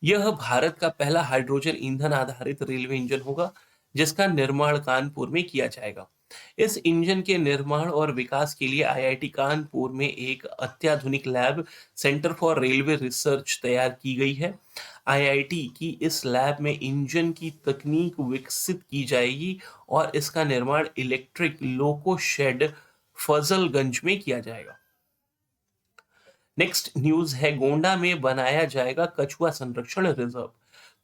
[SPEAKER 1] यह भारत का पहला हाइड्रोजन ईंधन आधारित रेलवे इंजन होगा, जिसका निर्माण कानपुर में किया जाएगा। इस इंजन के निर्माण और विकास के लिए आईआईटी कानपुर में एक अत्याधुनिक lab centre for railway research तैयार की गई है। आईआईटी की इस लैब में इंजन की तकनीक विकसित की जाएगी और इसका निर्माण इलेक्ट्रिक लोको शेड फजलगंज में किया जाएगा। नेक्स्ट न्यूज है गोंडा में बनाया जाएगा कछुआ संरक्षण रिजर्व।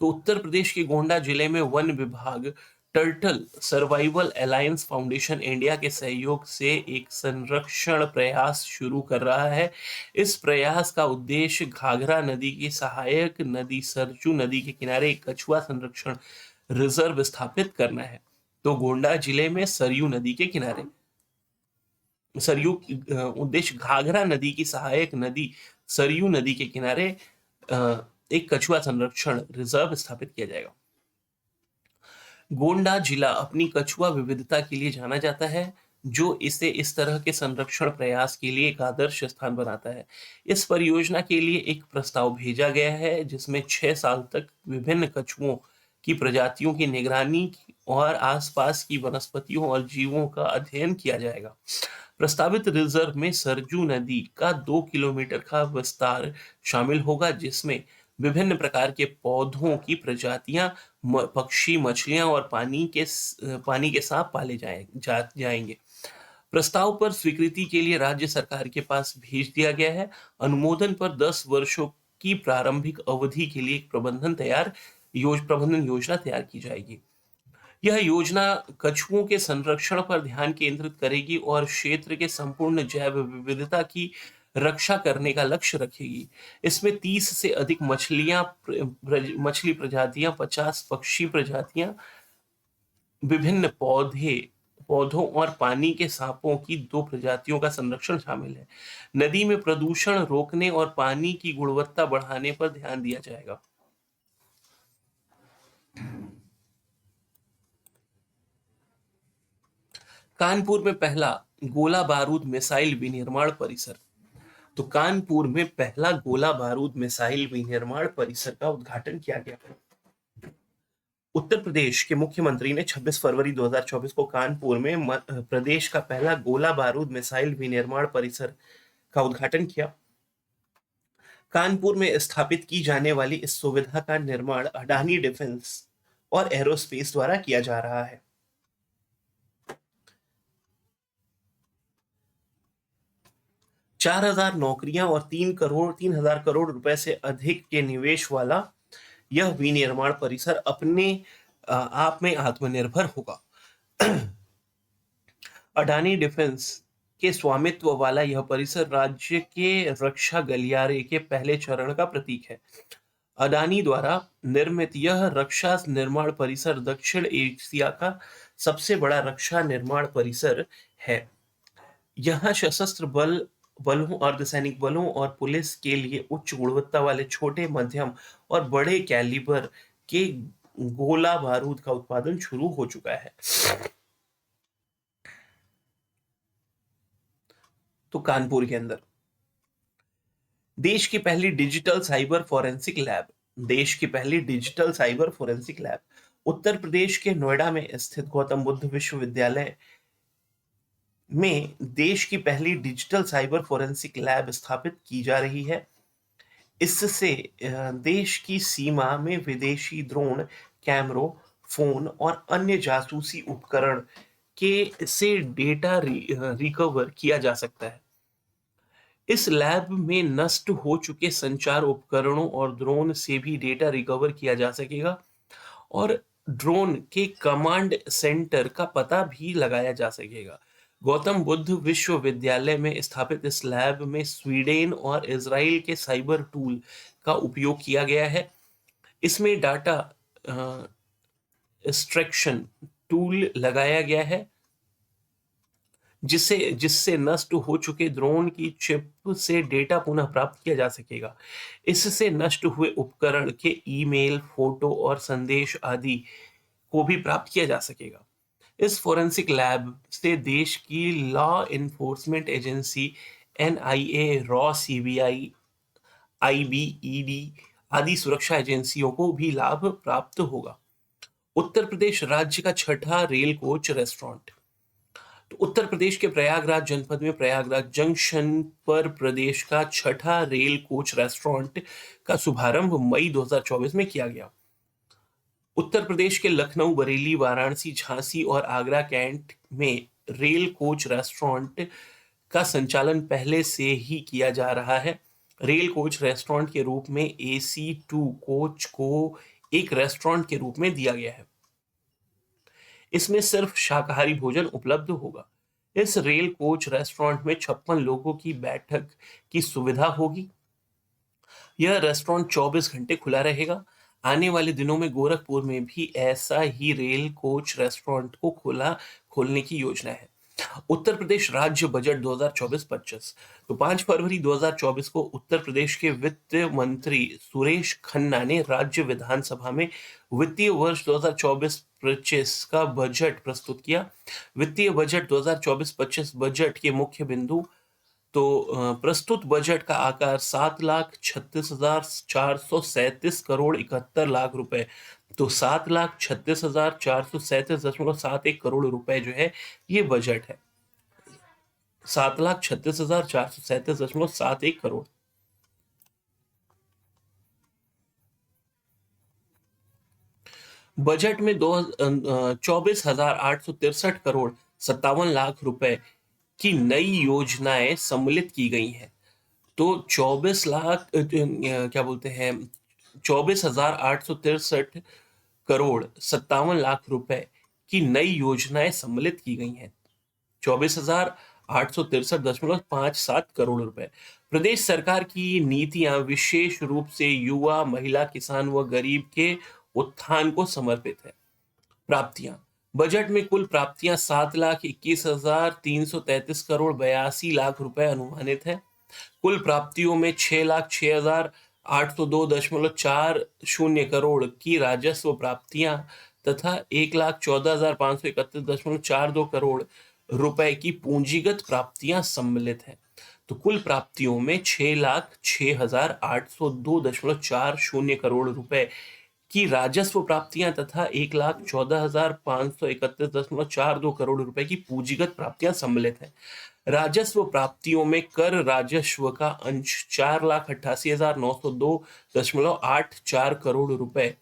[SPEAKER 1] तो उत्तर प्रदेश के गोंडा जिले में वन विभाग turtle survival alliance foundation India के सहयोग से एक संरक्षण प्रयास शुरू कर रहा है। इस प्रयास का उद्देश्य घाघरा नदी की सहायक नदी सरजू नदी के किनारे एक कछुआ संरक्षण रिजर्व स्थापित करना है। तो गोंडा जिले में सरयू नदी के किनारे उद्देश्य घाघरा नदी की सहायक नदी सरयू नदी के किनारे एक कछुआ संरक्षण रिजर्व स्थापित किया जाएगा। गोंडा जिला अपनी कछुआ विविधता के लिए जाना जाता है, जो इसे इस तरह के संरक्षण प्रयास के लिए एक आदर्श स्थान बनाता है। इस परियोजना के लिए एक प्रस्ताव भेजा गया है, जिसमें 6 साल तक विभिन्न कछुओं की प्रजातियों की निगरानी और आसपास की वनस्पतियों और जीवों का अध्ययन किया जाएगा। प्रस्तावित रिजर्व में सरजू नदी का 2 किलोमीटर का विस्तार शामिल होगा, जिसमें विभिन्न प्रकार के पौधों की प्रजातियां, पक्षी, मछलियां और पानी के सांप पाले जाएंगे। प्रस्ताव पर स्वीकृति के लिए राज्य सरकार के पास भेज दिया गया है। अनुमोदन पर 10 वर्षों की प्रारंभिक अवधि के लिए एक प्रबंधन योजना तैयार की जाएगी। यह योजना कछुओं के संरक्षण पर ध्यान केंद्रित करेगी और क्षेत्र के संपूर्ण जैव विविधता की रक्षा करने का लक्ष्य रखेगी। इसमें 30 से अधिक मछली प्रजातियां, 50 पक्षी प्रजातियां, विभिन्न पौधों और पानी के सांपों की 2 प्रजातियों का संरक्षण शामिल है। नदी में प्रदूषण रोकने और पानी की गुणवत्ता बढ़ाने पर ध्यान दिया जाएगा। कानपुर में पहला गोला बारूद मिसाइल विनिर्माण परिसर। तो कानपुर में पहला गोला बारूद मिसाइल विनिर्माण परिसर का उद्घाटन किया गया। उत्तर प्रदेश के मुख्यमंत्री ने 26 फरवरी 2024 को कानपुर में प्रदेश का पहला गोला बारूद मिसाइल विनिर्माण परिसर का उद्घाटन किया। कानपुर में स्थापित की जाने वाली इस सुविधा का निर्माण अडानी डिफेंस और एरोस्पेस द्वारा किया जा रहा है। 4,000 नौकरियां और 3,000 करोड़ रुपए से अधिक के निवेश वाला यह विनिर्माण परिसर अपने आप में आत्मनिर्भर होगा। अडानी डिफेंस के स्वामित्व वाला यह परिसर राज्य के रक्षा गलियारे के पहले चरण का प्रतीक है। अडानी द्वारा निर्मित यह रक्षा निर्माण परिसर दक्षिण एशिया का सबसे बड़ा रक्षा निर्माण परिसर है। यहाँ सशस्त्र बलों, अर्धसैनिक बलों और पुलिस के लिए उच्च गुणवत्ता वाले छोटे, मध्यम और बड़े कैलिबर के गोला बारूद का उत्पादन शुरू हो चुका है। तो कानपुर के अंदर देश की पहली डिजिटल साइबर फोरेंसिक लैब उत्तर प्रदेश के नोएडा में स्थित गौतम बुद्ध विश्वविद्यालय में देश की पहली डिजिटल साइबर फोरेंसिक लैब स्थापित की जा रही है। इससे देश की सीमा में विदेशी ड्रोन, कैमरों, फोन और अन्य जासूसी उपकरण से डेटा रिकवर किया जा सकता है। इस लैब में नष्ट हो चुके संचार उपकरणों और ड्रोन से भी डेटा रिकवर किया जा सकेगा और ड्रोन के कमांड सेंटर का पता भी लगाया जा सकेगा। गौतम बुद्ध विश्वविद्यालय में स्थापित इस लैब में स्वीडन और इजराइल के साइबर टूल का उपयोग किया गया है। इसमें डाटा एक्सट्रैक्शन टूल लगाया गया है जिससे नष्ट हो चुके ड्रोन की चिप से डेटा पुनः प्राप्त किया जा सकेगा। इससे नष्ट हुए उपकरण के ईमेल, फोटो और संदेश आदि को भी प्राप्त किया जा सकेगा। इस फोरेंसिक लैब से देश की लॉ इन्फोर्समेंट एजेंसी एनआईए, रॉ, सीबीआई, आईबीईडी आदि सुरक्षा एजेंसियों को भी लाभ प्राप्त होगा। उत्तर प्रदेश राज्य का छठा रेल कोच रेस्टोरेंट। तो उत्तर प्रदेश के प्रयागराज जनपद में प्रयागराज जंक्शन पर प्रदेश का छठा रेल कोच रेस्टोरेंट का शुभारंभ मई 2024 में किया गया। उत्तर प्रदेश के लखनऊ, बरेली, वाराणसी, झांसी और आगरा कैंट में रेल कोच रेस्टोरेंट का संचालन पहले से ही किया जा रहा है। रेल कोच रेस्टोरेंट के रूप में AC2 कोच को एक रेस्टोरेंट के रूप में दिया गया है। इसमें सिर्फ शाकाहारी भोजन उपलब्ध होगा। इस रेल कोच रेस्टोरेंट में 56 लोगों की बैठक की सुविधा होगी। यह रेस्टोरेंट 24 घंटे खुला रहेगा। आने वाले दिनों में गोरखपुर में भी ऐसा ही रेल कोच रेस्टोरेंट को खोलने की योजना है। उत्तर प्रदेश राज्य बजट 2024-25। तो 5 फरवरी 2024 को उत्तर प्रदेश के वित्त मंत्री सुरेश खन्ना ने राज्य विधानसभा में वित्तीय वर्ष 2024-25 का बजट प्रस्तुत किया। वित्तीय बजट 2024-25 बजट के मुख्य बिंदु। तो प्रस्तुत बजट का आकार 7,36,437 करोड़ 71 लाख रुपए। तो 7,36,437.71 करोड़ रुपए जो है ये बजट है। 7,36,437.71 करोड़। बजट में 24,863 करोड़ 57 लाख रुपए की नई योजनाएं सम्मिलित की गई हैं। तो 24 लाख क्या बोलते हैं, 24,863 करोड़ 57 लाख रुपए की नई योजनाएं सम्मिलित की गई हैं। 24,863.57 करोड़ रुपए। प्रदेश सरकार की नीतियां विशेष रूप से युवा, महिला, किसान व गरीब के उत्थान को समर्पित है। प्राप्तियां, बजट में कुल प्राप्तियां 7,21,333 करोड़ 82 लाख रुपए अनुमानित है। कुल प्राप्तियों में 6,06,802.40 की राजस्व प्राप्तियां तथा 1,14,531.42 करोड़ रुपए की पूंजीगत प्राप्तियां सम्मिलित हैं। तो कुल प्राप्तियों में 6,06,802.40 करोड़ रुपए की राजस्व प्राप्तियां तथा 1,14,531.42 करोड़ रुपए की पूंजीगत प्राप्तियां सम्मिलित हैं। राजस्व प्राप्तियों में कर राजस्व का अंश 4,88,902.84 करोड़ रुपए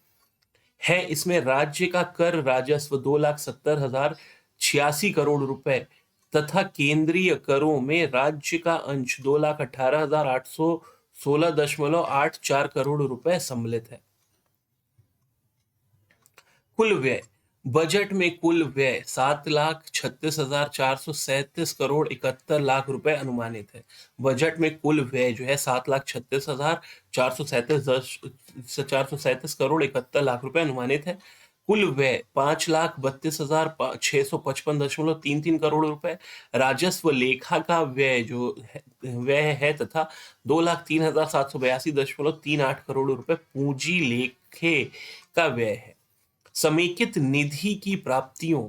[SPEAKER 1] है। इसमें राज्य का कर राजस्व 2,70,086 करोड़ रुपए तथा केंद्रीय करों में राज्य का अंश 2,18,816.84 करोड़ रुपए सम्मिलित है। कुल व्यय, बजट में कुल व्यय 7,36,437.71 करोड़ रुपए अनुमानित है। बजट में कुल व्यय जो है 7,36,437 करोड़ 71 लाख रुपए अनुमानित है। कुल व्यय 5,32,655.33 करोड़ रुपए। राजस्व लेखा का व्यय जो व्यय है तथा 2,03,782.38 करोड़ रुपए पूंजी लेखे का व्यय है। समेकित निधि की प्राप्तियों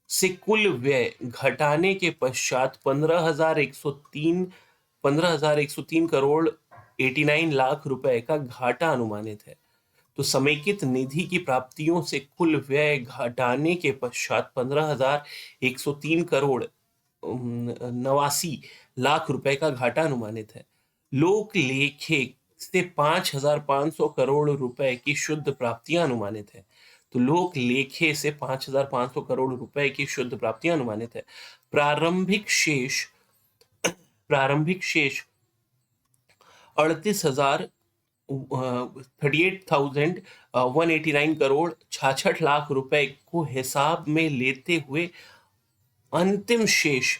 [SPEAKER 1] से कुल व्यय घटाने के पश्चात 15,103 करोड़ 89 लाख रुपए का घाटा अनुमानित है। तो समेकित निधि की प्राप्तियों से कुल व्यय घटाने के पश्चात 15,103 करोड़ 89 लाख रुपए का घाटा अनुमानित है। लोक लेखे से 5,500 करोड़ रुपए की शुद्ध प्राप्तियां अनुमानित है। तो लोक लेखे से 5,500 करोड़ रुपए की शुद्ध प्राप्तियां अनुमानित है। प्रारंभिक शेष 38,189 करोड़ 66 लाख रुपए को हिसाब में लेते हुए अंतिम शेष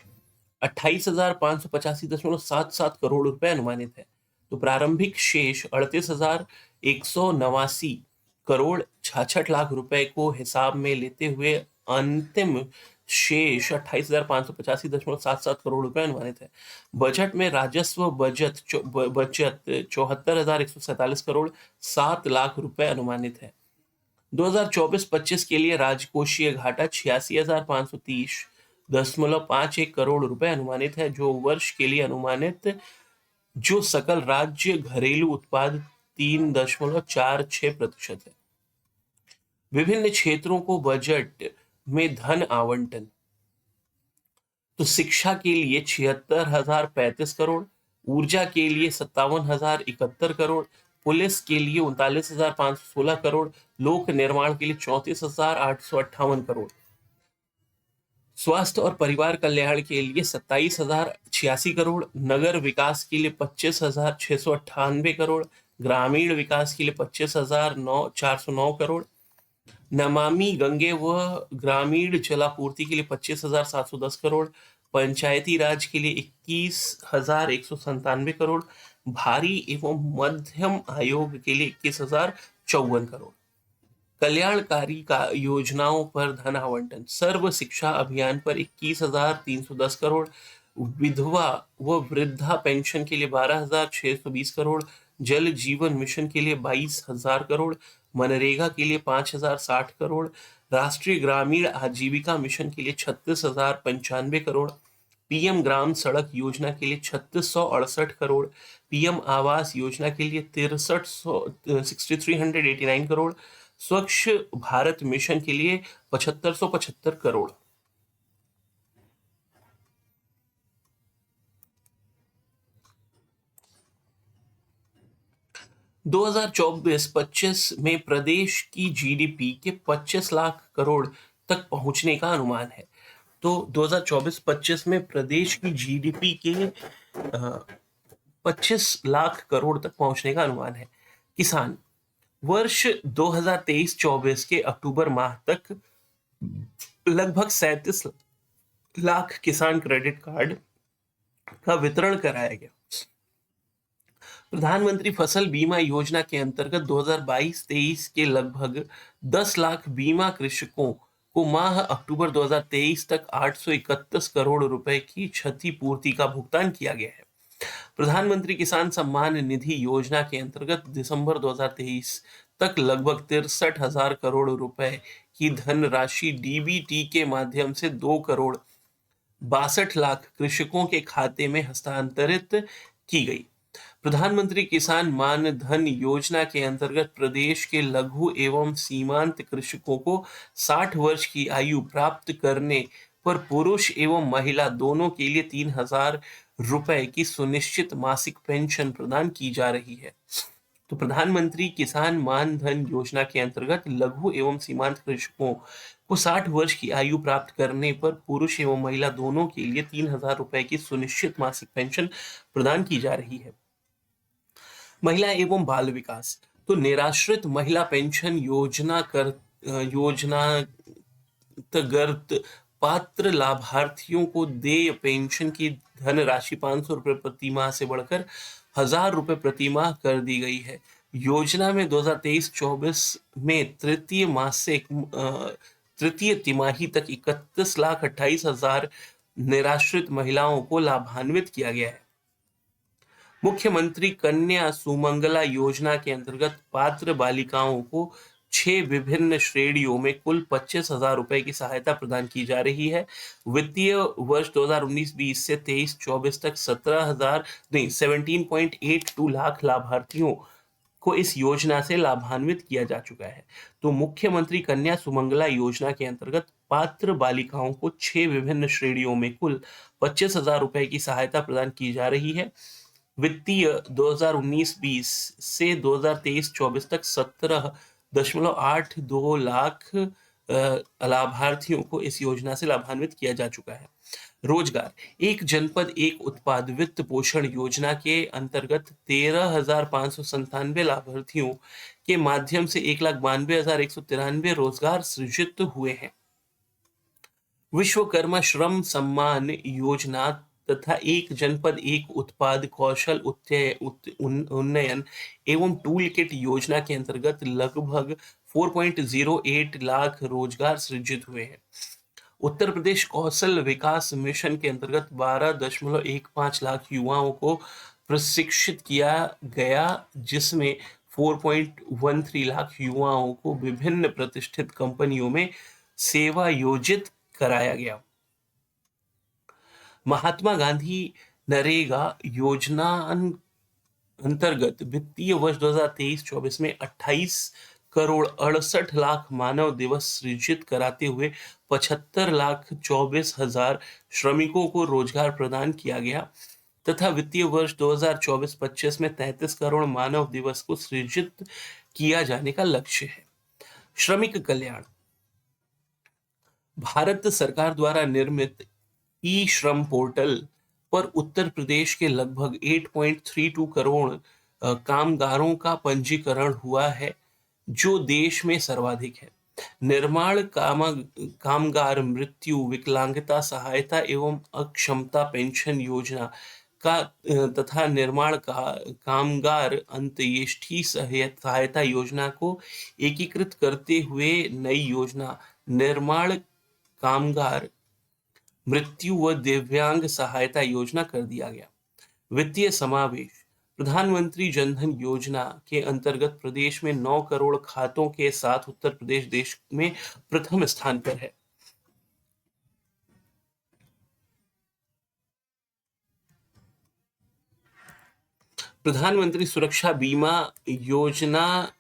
[SPEAKER 1] 28,585.77 करोड़ रुपए अनुमानित है। तो प्रारंभिक शेष 38,189 करोड़ 66 लाख रुपए को हिसाब में लेते हुए अंतिम शेष 28,585.77 करोड़ रुपए अनुमानित है। बजट में राजस्व बचत 74,147 करोड़ 7 लाख रुपए अनुमानित है। 2024-25 के लिए राजकोषीय घाटा 86,530.51 करोड़ रुपए अनुमानित है, जो वर्ष के लिए अनुमानित जो सकल राज्य घरेलू उत्पाद 3.46% है। विभिन्न क्षेत्रों को बजट में धन आवंटन, तो शिक्षा के लिए 76,035 करोड़, ऊर्जा के लिए 57,071 करोड़, पुलिस के लिए 39,516 करोड़, लोक निर्माण के लिए 34,858 करोड़, स्वास्थ्य और परिवार कल्याण के लिए 27,086 करोड़, नगर विकास के लिए 25,698 करोड़, ग्रामीण विकास के लिए 25,409 करोड़, नमामि गंगे व ग्रामीण जलापूर्ति के लिए 25,710 करोड़, पंचायती राज के लिए 21,197 करोड़, भारी एवं मध्यम आयोग के लिए 21,054 करोड़। कल्याणकारी का योजनाओं पर धन आवंटन, सर्व शिक्षा अभियान पर 21,310 करोड़, विधवा व वृद्धा पेंशन के लिए 12,620 करोड़, जल जीवन मिशन के लिए 22,000 करोड़, मनरेगा के लिए 5,060 करोड़, राष्ट्रीय ग्रामीण आजीविका मिशन के लिए 36,095 करोड़, पीएम ग्राम सड़क योजना के लिए 3,668 करोड़, पीएम आवास योजना के लिए 6,389 करोड़, स्वच्छ भारत मिशन के लिए 7,575 करोड़। दो 2024-25 में प्रदेश की जीडीपी के 25 लाख करोड़ तक पहुंचने का अनुमान है। तो 2024-25 में प्रदेश की जीडीपी के 25 लाख करोड़ तक पहुंचने का अनुमान है। किसान वर्ष 2023-24 के अक्टूबर माह तक लगभग 37 लाख किसान क्रेडिट कार्ड का वितरण कराया गया। प्रधानमंत्री फसल बीमा योजना के अंतर्गत 2022-23 के लगभग 10 लाख बीमा कृषकों को माह अक्टूबर 2023 तक 831 करोड़ रुपए की क्षतिपूर्ति का भुगतान किया गया है। प्रधानमंत्री किसान सम्मान निधि योजना के अंतर्गत दिसंबर 2023 तक लगभग 63,000 करोड़ रुपए की धनराशि डीबीटी के माध्यम से 2 करोड़ 62 लाख कृषकों के खाते में हस्तांतरित की गई। प्रधानमंत्री किसान मान धन योजना के अंतर्गत प्रदेश के लघु एवं सीमांत कृषकों को 60 वर्ष की आयु प्राप्त करने पर पुरुष एवं महिला दोनों के लिए 3,000 रुपए की सुनिश्चित मासिक पेंशन प्रदान की जा रही है। तो प्रधानमंत्री किसान मान धन योजना के अंतर्गत लघु एवं सीमांत कृषकों को 60 वर्ष की आयु प्राप्त करने पर पुरुष एवं महिला दोनों के लिए 3,000 रुपए की सुनिश्चित मासिक पेंशन प्रदान की जा रही है। महिला एवं बाल विकास तो निराश्रित महिला पेंशन योजना अंतर्गत पात्र लाभार्थियों को देय पेंशन की धनराशि 500 रुपए प्रति माह से बढ़कर 1,000 रुपए प्रति माह कर दी गई है। योजना में 2023-24 में तृतीय तिमाही तक 31,28,000 निराश्रित महिलाओं को लाभान्वित किया गया है। मुख्यमंत्री कन्या सुमंगला योजना के अंतर्गत पात्र बालिकाओं को 6 विभिन्न श्रेणियों में कुल 25,000 रुपए की सहायता प्रदान की जा रही है। वित्तीय वर्ष 2019-20 से 23-24 तक 17.82 लाख लाभार्थियों को इस योजना से लाभान्वित किया जा चुका है। तो मुख्यमंत्री कन्या सुमंगला योजना के अंतर्गत पात्र बालिकाओं को 6 विभिन्न श्रेणियों में कुल 25,000 रुपए की सहायता प्रदान की जा रही है। वित्तीय 2019-20 से 2023-24 तक 17.82 लाख लाभार्थियों को इस योजना से लाभान्वित किया जा चुका है। रोजगार एक जनपद एक उत्पाद वित्त पोषण योजना के अंतर्गत 13,597 लाभार्थियों के माध्यम से 1,92,193 रोजगार सृजित हुए हैं। विश्वकर्मा श्रम सम्मान योजना तथा एक जनपद एक उत्पाद कौशल उन्नयन एवं टूल किट योजना के अंतर्गत लगभग 4.08 लाख रोजगार सृजित हुए हैं। उत्तर प्रदेश कौशल विकास मिशन के अंतर्गत 12.15 लाख युवाओं को प्रशिक्षित किया गया, जिसमें 4.13 लाख युवाओं को विभिन्न प्रतिष्ठित कंपनियों में सेवायोजित कराया गया। महात्मा गांधी नरेगा योजना अंतर्गत वित्तीय वर्ष 2023-24 में 28 करोड़ 68 लाख मानव दिवस सृजित कराते हुए 75,24,000 श्रमिकों को रोजगार प्रदान किया गया तथा वित्तीय वर्ष 2024-25 में 33 करोड़ मानव दिवस को सृजित किया जाने का लक्ष्य है। श्रमिक कल्याण भारत सरकार द्वारा निर्मित ई श्रम पोर्टल पर उत्तर प्रदेश के लगभग 8.32 करोड़ कामगारों का पंजीकरण हुआ है, जो देश में सर्वाधिक है। निर्माण कामगार मृत्यु विकलांगता सहायता एवं अक्षमता पेंशन योजना का तथा निर्माण कामगार अंत्येष्टि सहायता योजना को एकीकृत करते हुए नई योजना निर्माण कामगार मृत्यु व दिव्यांग सहायता योजना कर दिया गया। वित्तीय समावेश प्रधानमंत्री जनधन योजना के अंतर्गत प्रदेश में 9 करोड़ खातों के साथ उत्तर प्रदेश देश में प्रथम स्थान पर है। प्रधानमंत्री सुरक्षा बीमा योजना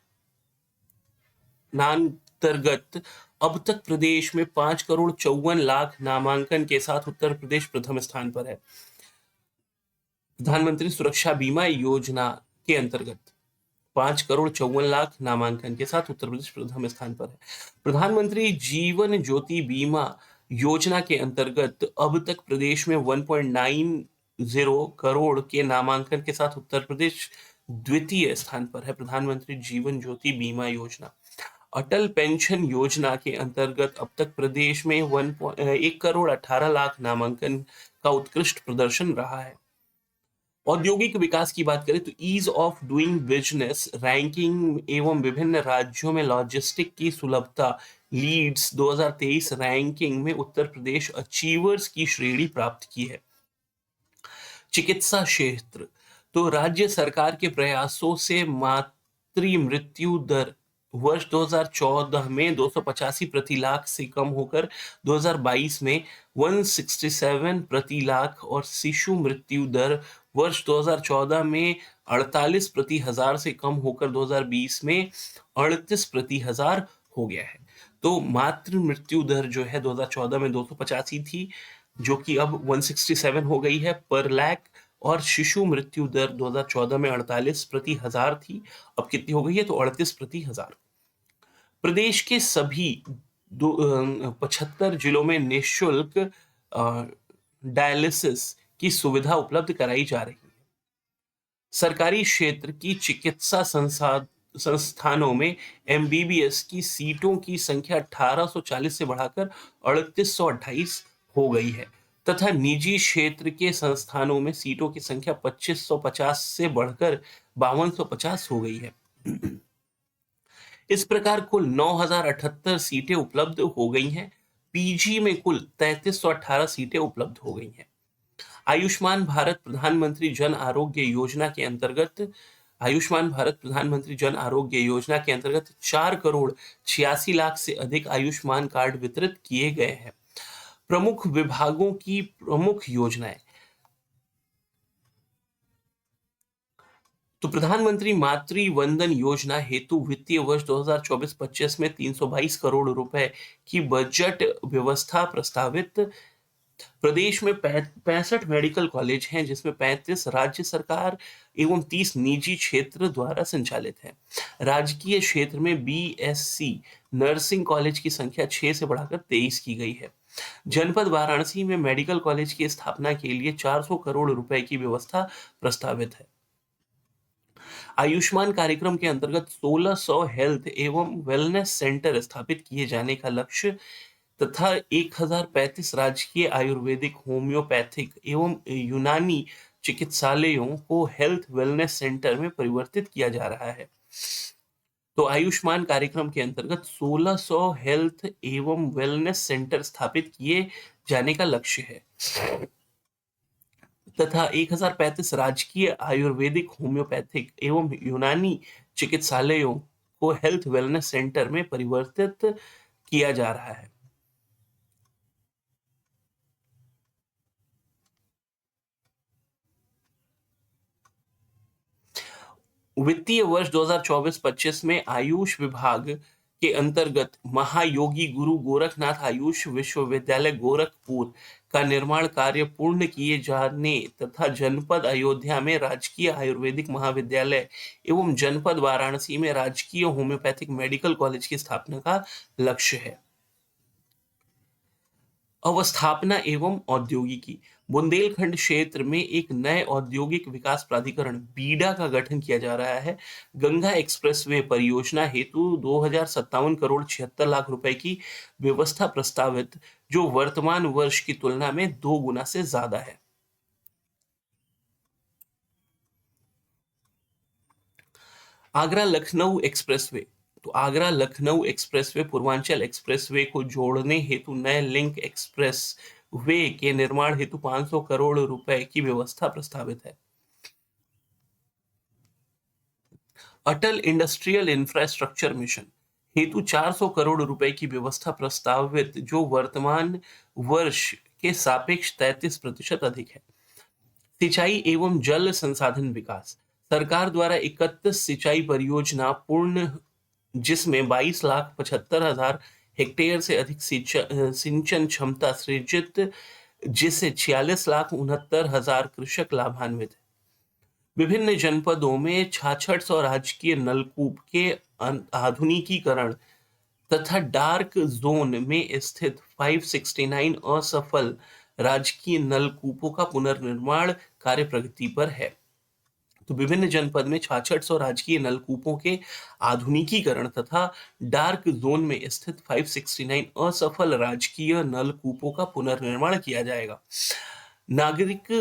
[SPEAKER 1] अंतर्गत अब तक प्रदेश में 5 करोड़ 54 लाख नामांकन के साथ उत्तर प्रदेश प्रथम स्थान पर है। प्रधानमंत्री सुरक्षा बीमा योजना के अंतर्गत 5 करोड़ 54 लाख नामांकन के साथ उत्तर प्रदेश प्रथम स्थान पर है। प्रधानमंत्री जीवन ज्योति बीमा योजना के अंतर्गत अब तक प्रदेश में 1.90 करोड़ के नामांकन के साथ उत्तर प्रदेश द्वितीय स्थान पर है। प्रधानमंत्री जीवन ज्योति बीमा योजना, अटल पेंशन योजना के अंतर्गत अब तक प्रदेश में 1 करोड़ 18 लाख नामांकन का उत्कृष्ट प्रदर्शन रहा है। औद्योगिक विकास की बात करें तो ease of doing business ranking एवं विभिन्न राज्यों में लॉजिस्टिक की सुलभता लीड्स 2023 रैंकिंग में उत्तर प्रदेश अचीवर्स की श्रेणी प्राप्त की है। चिकित्सा क्षेत्र, तो राज्य सरकार के प्रयासों से मातृ मृत्यु दर वर्ष 2014 में 285 प्रति लाख से कम होकर 2022 में 167 प्रति लाख और शिशु मृत्यु दर वर्ष 2014 में 48 प्रति हजार से कम होकर 2020 में 38 प्रति हजार हो गया है। तो मातृ मृत्यु दर जो है 2014 में 285 थी, जो कि अब 167 हो गई है पर लाख, और शिशु मृत्यु दर 2014 में 48 प्रति हजार थी, अब कितनी हो गई है? तो 38 प्रति हजार। प्रदेश के सभी 75 जिलों में निःशुल्क डायलिसिस की सुविधा उपलब्ध कराई जा रही है। सरकारी क्षेत्र की चिकित्सा संस्थानों में एमबीबीएस की सीटों की संख्या 1840 से बढ़ाकर 3828 हो गई है तथा निजी क्षेत्र के संस्थानों में सीटों की संख्या 2550 से बढ़कर 5250 हो गई है। इस प्रकार कुल 9078 सीटें उपलब्ध हो गई हैं। पीजी में कुल 3318 सीटें उपलब्ध हो गई हैं। आयुष्मान भारत प्रधानमंत्री जन आरोग्य योजना के अंतर्गत 4 करोड़ 86 लाख से अधिक आयुष्मान कार्ड वितरित किए गए हैं। प्रमुख विभागों की प्रमुख योजनाएं, तो प्रधानमंत्री मातृ वंदन योजना हेतु वित्तीय वर्ष 2024-25 में 322 करोड़ रुपए की बजट व्यवस्था प्रस्तावित। प्रदेश में 65 मेडिकल कॉलेज हैं, जिसमें 35 राज्य सरकार एवं 30 निजी क्षेत्र द्वारा संचालित हैं। राजकीय क्षेत्र में बीएससी नर्सिंग कॉलेज की संख्या 6 से बढ़ाकर 23 की गई है। जनपद वाराणसी में मेडिकल कॉलेज की स्थापना के लिए 400 करोड़ रुपए की व्यवस्था प्रस्तावित है। आयुष्मान कार्यक्रम के अंतर्गत 1600 हेल्थ एवं वेलनेस सेंटर स्थापित किए जाने का लक्ष्य तथा 1035 राजकीय आयुर्वेदिक, होम्योपैथिक एवं यूनानी चिकित्सालयों को हेल्थ वेलनेस सेंटर में परिवर्तित किया जा रहा है। तो आयुष्मान कार्यक्रम के अंतर्गत 1600 हेल्थ एवं वेलनेस सेंटर स्थापित किए जाने का लक्ष्य है तथा 1035 राजकीय आयुर्वेदिक, होम्योपैथिक एवं यूनानी चिकित्सालयों को हेल्थ वेलनेस सेंटर में परिवर्तित किया जा रहा है। वित्तीय वर्ष 2024-25 में आयुष विभाग के अंतर्गत महायोगी गुरु गोरखनाथ आयुष विश्वविद्यालय गोरखपुर का निर्माण कार्य पूर्ण किए जाने तथा जनपद अयोध्या में राजकीय आयुर्वेदिक महाविद्यालय एवं जनपद वाराणसी में राजकीय होम्योपैथिक मेडिकल कॉलेज की स्थापना का लक्ष्य है। अवस्थापना एवं औद्योगिकी, बुंदेलखंड क्षेत्र में एक नए औद्योगिक विकास प्राधिकरण बीडा का गठन किया जा रहा है। गंगा एक्सप्रेसवे परियोजना हेतु 2057 करोड़ 76 लाख रुपए की व्यवस्था प्रस्तावित, जो वर्तमान वर्ष की तुलना में 2 गुना से ज्यादा है। आगरा लखनऊ एक्सप्रेसवे, तो आगरा लखनऊ एक्सप्रेसवे पूर्वांचल एक्सप्रेसवे को जोड़ने हेतु नए लिंक एक्सप्रेस वे के निर्माण हेतु 500 करोड़ रुपए की व्यवस्था प्रस्तावित है। अटल इंडस्ट्रियल इंफ्रास्ट्रक्चर मिशन हेतु 400 करोड़ रुपए की व्यवस्था प्रस्तावित, जो वर्तमान वर्ष के सापेक्ष 33% अधिक है। सिंचाई एवं जल संसाधन विकास, सरकार द्वारा 31 सिंचाई परियोजना पूर्ण, जिसमें 22,75,000 हेक्टेयर से अधिक सिंचन क्षमता सृजित, जिससे 46,69,000 कृषक लाभान्वित है। विभिन्न जनपदों में 6600 राजकीय नलकूप के आधुनिकीकरण तथा डार्क जोन में स्थित 569 असफल राजकीय नलकूपों का पुनर्निर्माण कार्य प्रगति पर है। तो विभिन्न जनपद में 6600 राजकीय नलकूपों के आधुनिकीकरण तथा डार्क जोन में स्थित 569 असफल राजकीय नलकूपों का पुनर्निर्माण किया जाएगा। नागरिक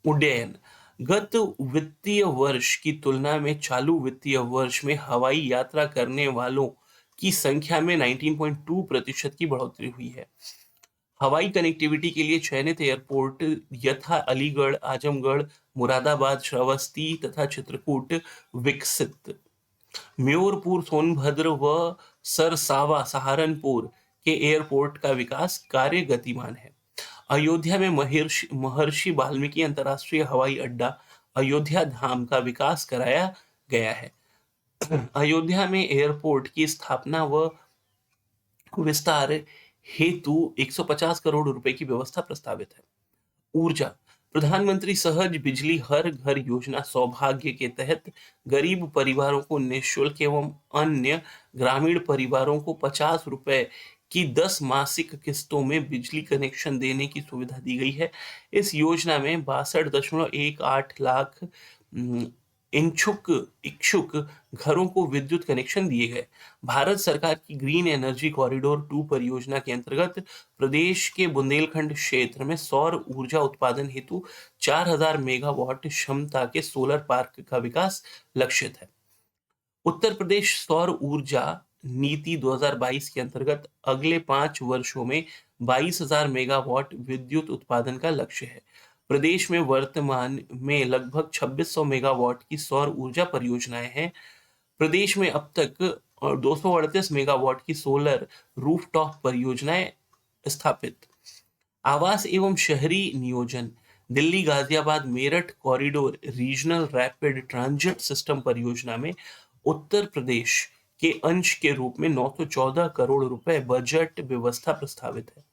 [SPEAKER 1] उड्डयन गत वित्तीय वर्ष की तुलना में चालू वित्तीय वर्ष में हवाई यात्रा करने वालों की संख्या में 19.2% की बढ़ोतरी हुई है। हवाई कनेक्टिविटी के लिए चयनित एयरपोर्ट यथा अलीगढ़, आजमगढ़, मुरादाबाद, श्रावस्ती तथा चित्रकूट विकसित। म्योरपुर, सोनभद्र व सरसावा, सहारनपुर के एयरपोर्ट का विकास कार्य गतिमान है। अयोध्या में महर्षि वाल्मीकि अंतर्राष्ट्रीय हवाई अड्डा अयोध्या धाम का विकास कराया गया है। अयोध्या में एयरपोर्ट की स्थापना व विस्तार हेतु 150 करोड़ रुपए की व्यवस्था प्रस्तावित है। ऊर्जा प्रधानमंत्री सहज बिजली हर घर योजना सौभाग्य के तहत गरीब परिवारों को निःशुल्क एवं अन्य ग्रामीण परिवारों को 50 रुपए की 10 मासिक किस्तों में बिजली कनेक्शन देने की सुविधा दी गई है। इस योजना में 62.18 लाख इच्छुक इच्छुक घरों को विद्युत कनेक्शन दिए गए। भारत सरकार की ग्रीन एनर्जी कॉरिडोर 2 परियोजना के अंतर्गत प्रदेश के बुंदेलखंड क्षेत्र में सौर ऊर्जा उत्पादन हेतु 4000 मेगावाट क्षमता के सोलर पार्क का विकास लक्षित है। उत्तर प्रदेश सौर ऊर्जा नीति 2022 के अंतर्गत अगले 5 वर्षों में 22,000 मेगावाट विद्युत उत्पादन का लक्ष्य है। प्रदेश में वर्तमान में लगभग 2600 मेगावाट की सौर ऊर्जा परियोजनाएं हैं। प्रदेश में अब तक 238 मेगावाट की सोलर रूफटॉप परियोजनाएं स्थापित। आवास एवं शहरी नियोजन Delhi Ghaziabad Meerut corridor regional rapid transit system परियोजना में उत्तर प्रदेश के अंश के रूप में 914 करोड़ रुपए बजट व्यवस्था प्रस्तावित है।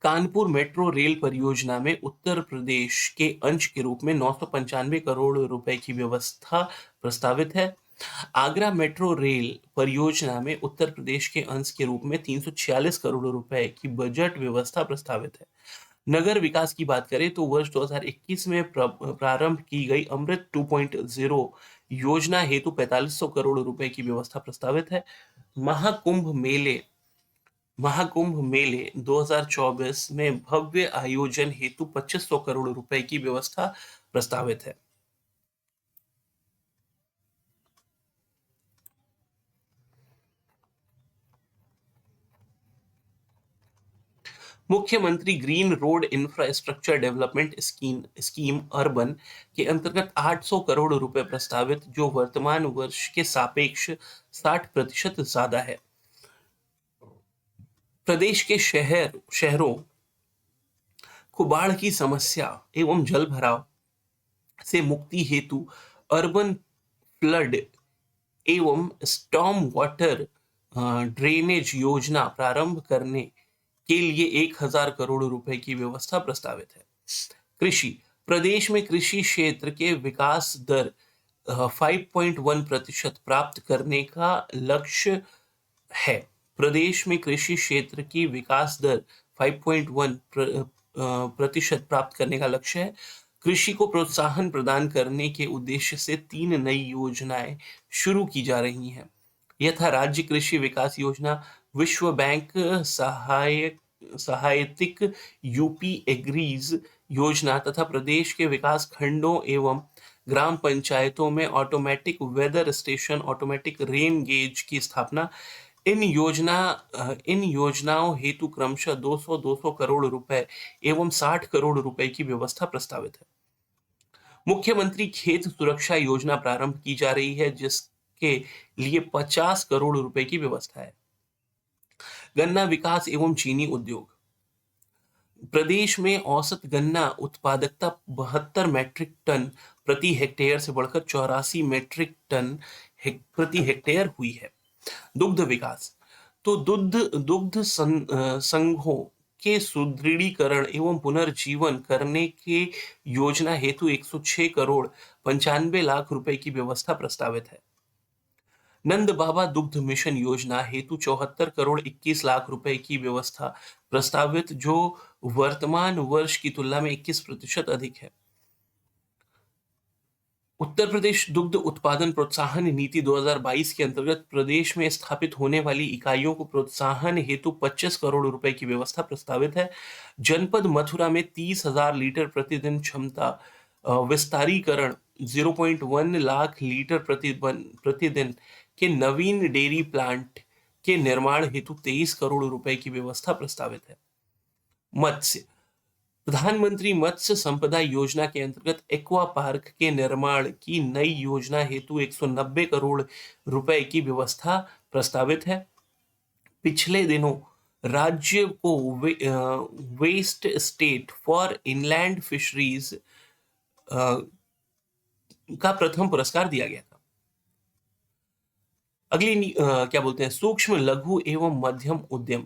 [SPEAKER 1] कानपुर मेट्रो रेल परियोजना में उत्तर प्रदेश के अंश के रूप में 995 करोड़ रुपए की व्यवस्था प्रस्तावित है। आगरा मेट्रो रेल परियोजना में उत्तर प्रदेश के अंश के रूप में 346 करोड़ रुपए की बजट व्यवस्था प्रस्तावित है। नगर विकास की बात करें तो वर्ष 2021 में प्रारंभ की गई अमृत 2.0 योजना हेतु 4500 करोड़ रुपए की व्यवस्था प्रस्तावित है। महाकुंभ मेले 2024 में भव्य आयोजन हेतु 2500 करोड़ रुपए की व्यवस्था प्रस्तावित है। मुख्यमंत्री green road infrastructure development scheme urban के अंतर्गत 800 करोड़ रुपए प्रस्तावित, जो वर्तमान वर्ष के सापेक्ष 60% ज्यादा है। प्रदेश के शहरों को बाढ़ की समस्या एवं जल भराव से मुक्ति हेतु अर्बन फ्लड एवं स्टॉर्म वाटर ड्रेनेज योजना प्रारंभ करने के लिए 1000 करोड़ रुपए की व्यवस्था प्रस्तावित है। कृषि प्रदेश में कृषि क्षेत्र के विकास दर 5.1% प्राप्त करने का लक्ष्य है। प्रदेश में कृषि क्षेत्र की विकास दर 5.1 प्रतिशत प्राप्त करने का लक्ष्य है। कृषि को प्रोत्साहन प्रदान करने के उद्देश्य से 3 नई योजनाएं शुरू की जा रही हैं, यथा राज्य कृषि विकास योजना, विश्व बैंक सहायतिक यूपी एग्रीज योजना तथा प्रदेश के विकास खंडों एवं ग्राम पंचायतों में automatic weather station, automatic rain gauge की स्थापना। इन योजनाओं हेतु क्रमशः 200 करोड़ रुपए एवं 60 करोड़ रुपए की व्यवस्था प्रस्तावित है। मुख्यमंत्री खेत सुरक्षा योजना प्रारंभ की जा रही है, जिसके लिए 50 करोड़ रुपए की व्यवस्था है। गन्ना विकास एवं चीनी उद्योग प्रदेश में औसत गन्ना उत्पादकता 72 मैट्रिक टन प्रति हेक्टेयर से बढ़कर 84 मैट्रिक टन प्रति हेक्टेयर हुई है। दुग्ध विकास तो दुग्ध संघों के सुदृढ़ीकरण एवं पुनर्जीवन करने के योजना हेतु 106 करोड़ 95 लाख रुपए की व्यवस्था प्रस्तावित है। नंद बाबा दुग्ध मिशन योजना हेतु 74 करोड़ 21 लाख रुपए की व्यवस्था प्रस्तावित, जो वर्तमान वर्ष की तुलना में 21% अधिक है। उत्तर प्रदेश दुग्ध उत्पादन प्रोत्साहन नीति 2022 के अंतर्गत प्रदेश में स्थापित होने वाली इकाइयों को प्रोत्साहन हेतु 25 करोड़ रुपए की व्यवस्था प्रस्तावित है। जनपद मथुरा में 30,000 लीटर प्रतिदिन क्षमता विस्तारीकरण, 0.1 लाख लीटर प्रतिदिन के नवीन डेयरी प्लांट के निर्माण हेतु 23 करोड़ रुपए की व्यवस्था प्रस्तावित है। मत्स्य प्रधानमंत्री मत्स्य संपदा योजना के अंतर्गत एक्वा पार्क के निर्माण की नई योजना हेतु 190 करोड़ रुपए की व्यवस्था प्रस्तावित है। पिछले दिनों राज्य को best state for inland fisheries का प्रथम पुरस्कार दिया गया था। क्या बोलते हैं, सूक्ष्म लघु एवं मध्यम उद्यम।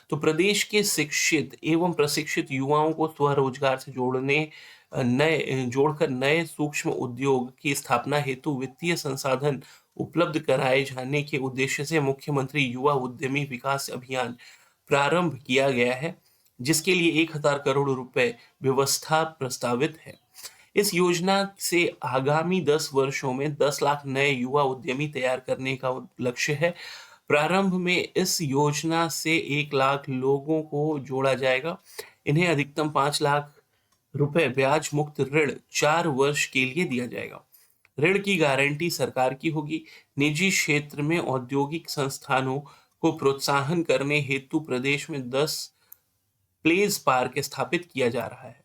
[SPEAKER 1] तो प्रदेश के शिक्षित एवं प्रशिक्षित युवाओं को स्वरोजगार से जोड़कर नए सूक्ष्म उद्योग की स्थापना हेतु वित्तीय संसाधन उपलब्ध कराए जाने के उद्देश्य से मुख्यमंत्री युवा उद्यमी विकास अभियान प्रारंभ किया गया है, जिसके लिए 1,000 करोड़ रुपए व्यवस्था प्रस्तावित है। इस योजना से आगामी 10 वर्षों में 10 लाख नए युवा उद्यमी तैयार करने का लक्ष्य है। प्रारंभ में इस योजना से 1 लाख लोगों को जोड़ा जाएगा। इन्हें अधिकतम 5 लाख रुपए ब्याज मुक्त ऋण 4 वर्ष के लिए दिया जाएगा। ऋण की गारंटी सरकार की होगी। निजी क्षेत्र में औद्योगिक संस्थानों को प्रोत्साहन करने हेतु प्रदेश में 10 प्लेस पार्क स्थापित किया जा रहा है।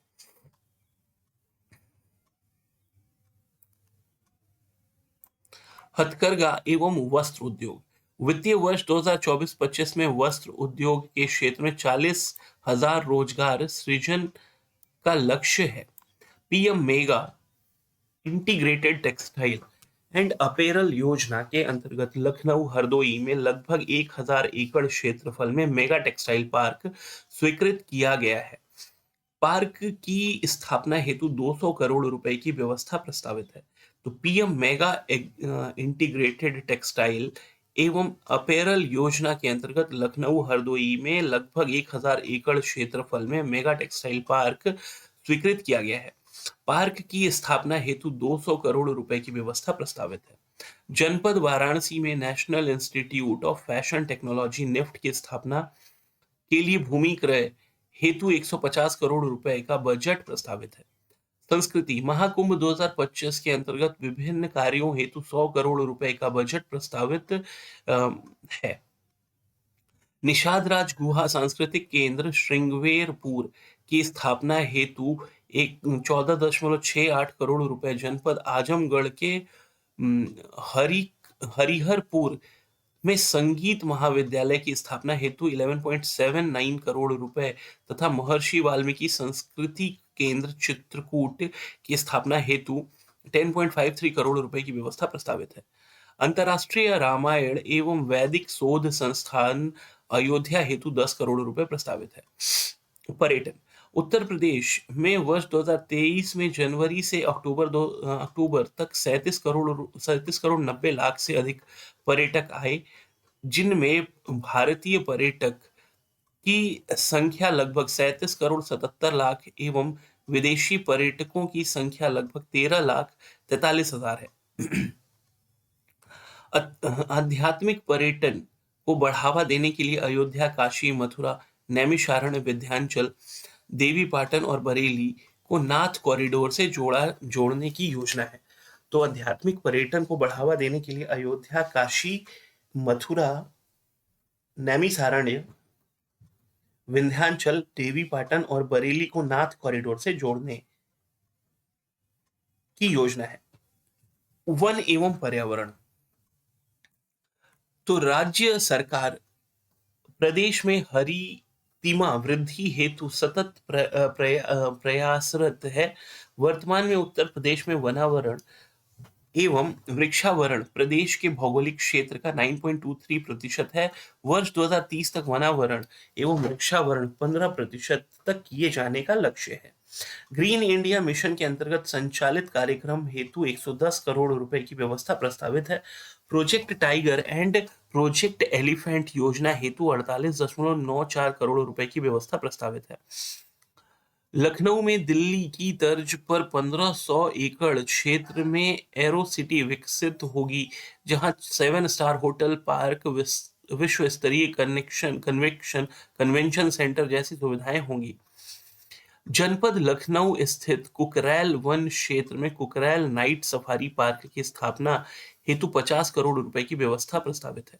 [SPEAKER 1] हथकरघा एवं वस्त्र उद्योग। वित्तीय वर्ष 2024-25 में वस्त्र उद्योग के क्षेत्र में 40,000 रोजगार सृजन का लक्ष्य है। PM mega integrated textile and apparel योजना के अंतर्गत लखनऊ हरदोई में लगभग 1,000 एकड़ क्षेत्रफल में मेगा टेक्सटाइल पार्क स्वीकृत किया गया है। पार्क की स्थापना हेतु 200 करोड़ रुपए की व्यवस्था प्रस्तावित है। तो पीएम मेगा इंटीग्रेटेड टेक्सटाइल एवं अपैरल योजना के अंतर्गत लखनऊ हरदोई में लगभग 1,000 एकड़ क्षेत्रफल में मेगा टेक्सटाइल पार्क स्वीकृत किया गया है। पार्क की स्थापना हेतु 200 करोड़ रुपए की व्यवस्था प्रस्तावित है। जनपद वाराणसी में National Institute of Fashion Technology NIFT की स्थापना के लिए भूमि क्रय हेतु 150 करोड़ रुपए का बजट प्रस्तावित है। संस्कृति महाकुंभ 2025 के अंतर्गत विभिन्न कार्यों हेतु 100 करोड़ रुपए का बजट प्रस्तावित है। निषाद राज गुहा सांस्कृतिक केंद्र श्रृंगवेरपुर की स्थापना हेतु 14.68 करोड़ रुपए जनपद आजमगढ़ के हरिहरपुर में संगीत महाविद्यालय की स्थापना हेतु 11.79 करोड़ रुपए तथा महर्षि वाल्मीकि संस्कृति केंद्र चित्रकूट की स्थापना हेतु 10.53 करोड़ रुपए की व्यवस्था प्रस्तावित है। अंतर्राष्ट्रीय रामायण एवं वैदिक शोध संस्थान अयोध्या हेतु 10 करोड़ रुपए प्रस्तावित है। पर्यटन उत्तर प्रदेश में वर्ष 2023 में जनवरी से अक्टूबर तक 37 करोड़ 90 लाख से अधिक पर्यटक आए, जिनमें भारतीय पर्यटक की संख्या लगभग 37 करोड़ 77 लाख एवं विदेशी पर्यटकों की संख्या लगभग 13 लाख 43 हजार है। आध्यात्मिक पर्यटन को बढ़ावा देने के लिए अयोध्या, काशी, मथुरा, नैमिषारण्य, विंध्याचल, देवीपाटन और बरेली को नाथ कॉरिडोर से जोड़ने की योजना है। तो आध्यात्मिक पर्यटन को बढ़ावा देने के लिए अयोध्या, काशी, मथुरा, नैमिषारण्य, विंध्याचल, देवीपाटन और बरेली को नाथ कॉरिडोर से जोड़ने की योजना है। वन एवं पर्यावरण। तो राज्य सरकार प्रदेश में हरितिमा वृद्धि हेतु सतत प्रयासरत है। वर्तमान में उत्तर प्रदेश में वनावरण एवं वृक्षावरण प्रदेश के भौगोलिक क्षेत्र का 9.23% है। वर्ष 2030 तक वनावरण एवं वृक्षावरण 15% तक किए जाने का लक्ष्य है। ग्रीन इंडिया मिशन के अंतर्गत संचालित कार्यक्रम हेतु 110 करोड़ रुपए की व्यवस्था प्रस्तावित है। Project tiger and project elephant योजना हेतु 48.94 करोड़ रुपए की व्यवस्था प्रस्तावित है। लखनऊ में दिल्ली की तर्ज पर 1500 एकड़ क्षेत्र में एरो सिटी विकसित होगी, जहां 7 स्टार होटल, पार्क, विश्व स्तरीय कन्वेंशन सेंटर जैसी सुविधाएं होंगी। जनपद लखनऊ स्थित कुकरैल वन क्षेत्र में कुकरैल नाइट सफारी पार्क की स्थापना हेतु 50 करोड़ रुपए की व्यवस्था प्रस्तावित है।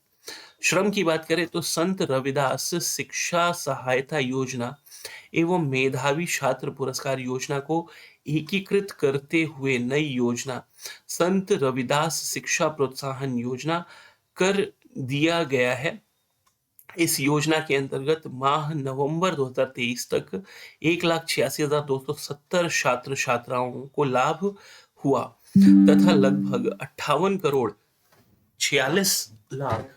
[SPEAKER 1] श्रम की बात करें तो संत रविदास शिक्षा सहायता योजना एवं मेधावी छात्र पुरस्कार योजना को एकीकृत करते हुए नई योजना संत रविदास शिक्षा प्रोत्साहन योजना कर दिया गया है। इस योजना के अंतर्गत माह नवंबर 2023 तक 1,86,270 छात्र छात्राओं को लाभ हुआ तथा लगभग 58 करोड़ 46 लाख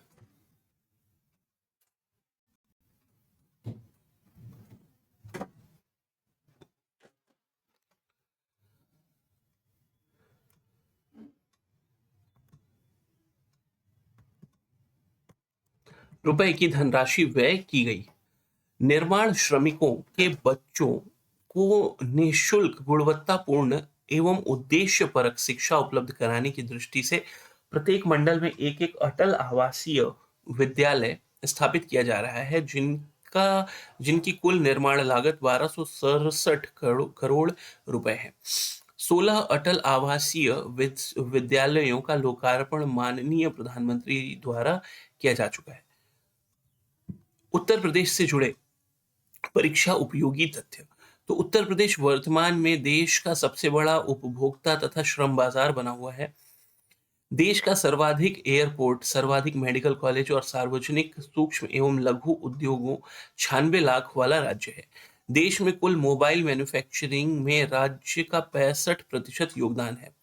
[SPEAKER 1] रुपए की धनराशि व्यय की गई। निर्माण श्रमिकों के बच्चों को निःशुल्क गुणवत्तापूर्ण एवं उद्देश्यपरक शिक्षा उपलब्ध कराने की दृष्टि से प्रत्येक मंडल में एक एक अटल आवासीय विद्यालय स्थापित किया जा रहा है, जिनकी कुल निर्माण लागत 1267 करोड़ रुपए है। 16 अटल आवासीय विद्यालयों का लोकार्पण माननीय प्रधानमंत्री द्वारा किया जा चुका है। उत्तर प्रदेश से जुड़े परीक्षा उपयोगी तथ्य। तो उत्तर प्रदेश वर्तमान में देश का सबसे बड़ा उपभोक्ता तथा श्रम बाजार बना हुआ है। देश का सर्वाधिक एयरपोर्ट, सर्वाधिक मेडिकल कॉलेज और सार्वजनिक सूक्ष्म एवं लघु उद्योगों 96 लाख वाला राज्य है। देश में कुल मोबाइल मैन्युफैक्चरिंग में राज्य का 65% योगदान है।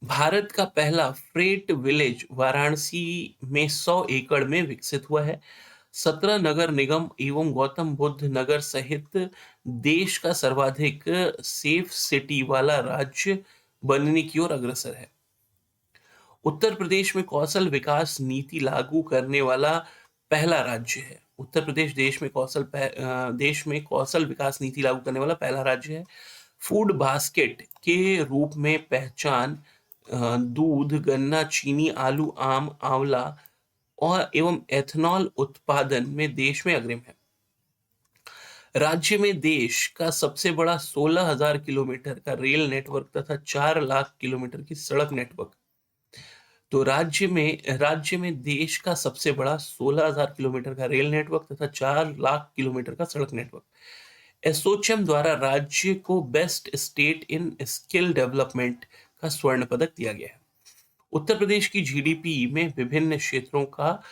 [SPEAKER 1] भारत का पहला फ्रेट विलेज वाराणसी में 100 एकड़ में विकसित हुआ है। 17 नगर निगम एवं गौतम बुद्ध नगर सहित देश का सर्वाधिक सेफ सिटी वाला राज्य बनने की ओर अग्रसर है। उत्तर प्रदेश में कौशल विकास नीति लागू करने वाला पहला राज्य है। उत्तर प्रदेश देश में कौशल विकास नीति लागू करने वाला पहला राज्य है। फूड बास्केट के रूप में पहचान दूध, गन्ना, चीनी, आलू, आम, आंवला और एवं एथनॉल उत्पादन में देश में अग्रिम है। राज्य में देश का सबसे बड़ा 16,000 किलोमीटर का रेल नेटवर्क तथा 4 लाख किलोमीटर की सड़क नेटवर्क। तो राज्य में देश का सबसे बड़ा 16,000 किलोमीटर का रेल नेटवर्क तथा 4 लाख किलोमीटर का सड़क नेटवर्क। एसोचैम द्वारा राज्य को best state in skill development का स्वर्ण पदक दिया गया है। उत्तर प्रदेश की जीडीपी में विभिन्न क्षेत्रों का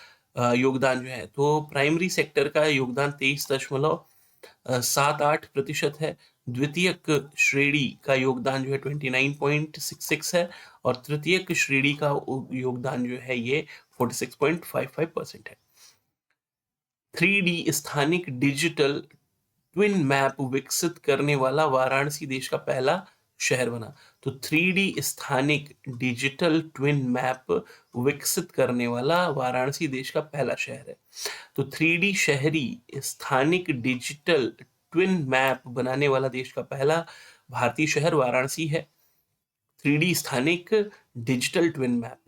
[SPEAKER 1] योगदान जो है, तो प्राइमरी सेक्टर का योगदान 23.78% है। द्वितीयक श्रेणी का योगदान जो है 29.66 है और तृतीयक श्रेणी का योगदान जो है ये 46.55% है। 3D स्थानिक डिजिटल ट्विन मैप विकसित करने वाला वाराणसी देश का पहला शहर बना। तो 3D स्थानिक डिजिटल ट्विन मैप विकसित करने वाला वाराणसी देश का पहला शहर है। तो 3D शहरी स्थानिक डिजिटल ट्विन मैप बनाने वाला देश का पहला भारतीय शहर वाराणसी है। 3D स्थानिक डिजिटल ट्विन मैप,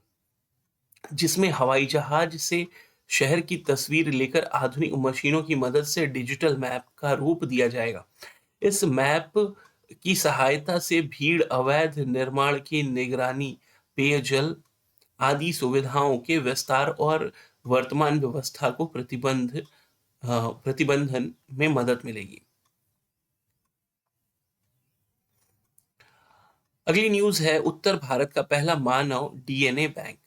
[SPEAKER 1] जिसमें हवाई जहाज से शहर की तस्वीर लेकर आधुनिक मशीनों की मदद से डिजिटल मैप का रूप दिया जाएगा। इस मैप की सहायता से भीड़, अवैध निर्माण की निगरानी, पेयजल आदि सुविधाओं के विस्तार और वर्तमान व्यवस्था को प्रतिबंधन में मदद मिलेगी। अगली न्यूज है उत्तर भारत का पहला मानव डीएनए बैंक।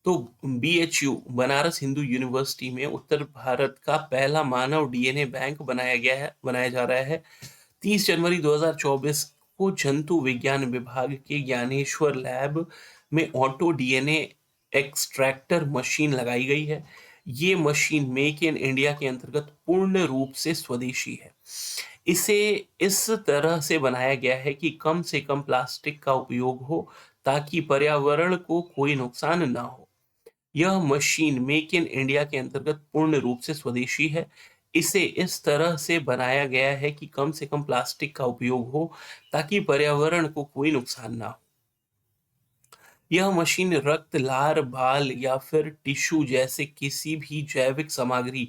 [SPEAKER 1] तो बीएचयू बनारस हिंदू यूनिवर्सिटी में उत्तर भारत का पहला मानव डीएनए बैंक बनाया जा रहा है। 30 जनवरी 2024 को जंतु विज्ञान विभाग के ज्ञानेश्वर लैब में ऑटो डीएनए एक्सट्रैक्टर मशीन लगाई गई है। ये मशीन मेक इन इंडिया के अंतर्गत पूर्ण रूप से स्वदेशी है। इसे इस तरह से बनाया गया है कि कम से कम प्लास्टिक का उपयोग हो, ताकि पर्यावरण को कोई नुकसान ना हो। यह मशीन मेक इन इंडिया के अंतर्गत पूर्ण रूप से स्वदेशी है। इसे इस तरह से बनाया गया है कि कम से कम प्लास्टिक का उपयोग हो, ताकि पर्यावरण को कोई नुकसान ना हो। यह मशीन रक्त, लार, बाल या फिर टिश्यू जैसे किसी भी जैविक सामग्री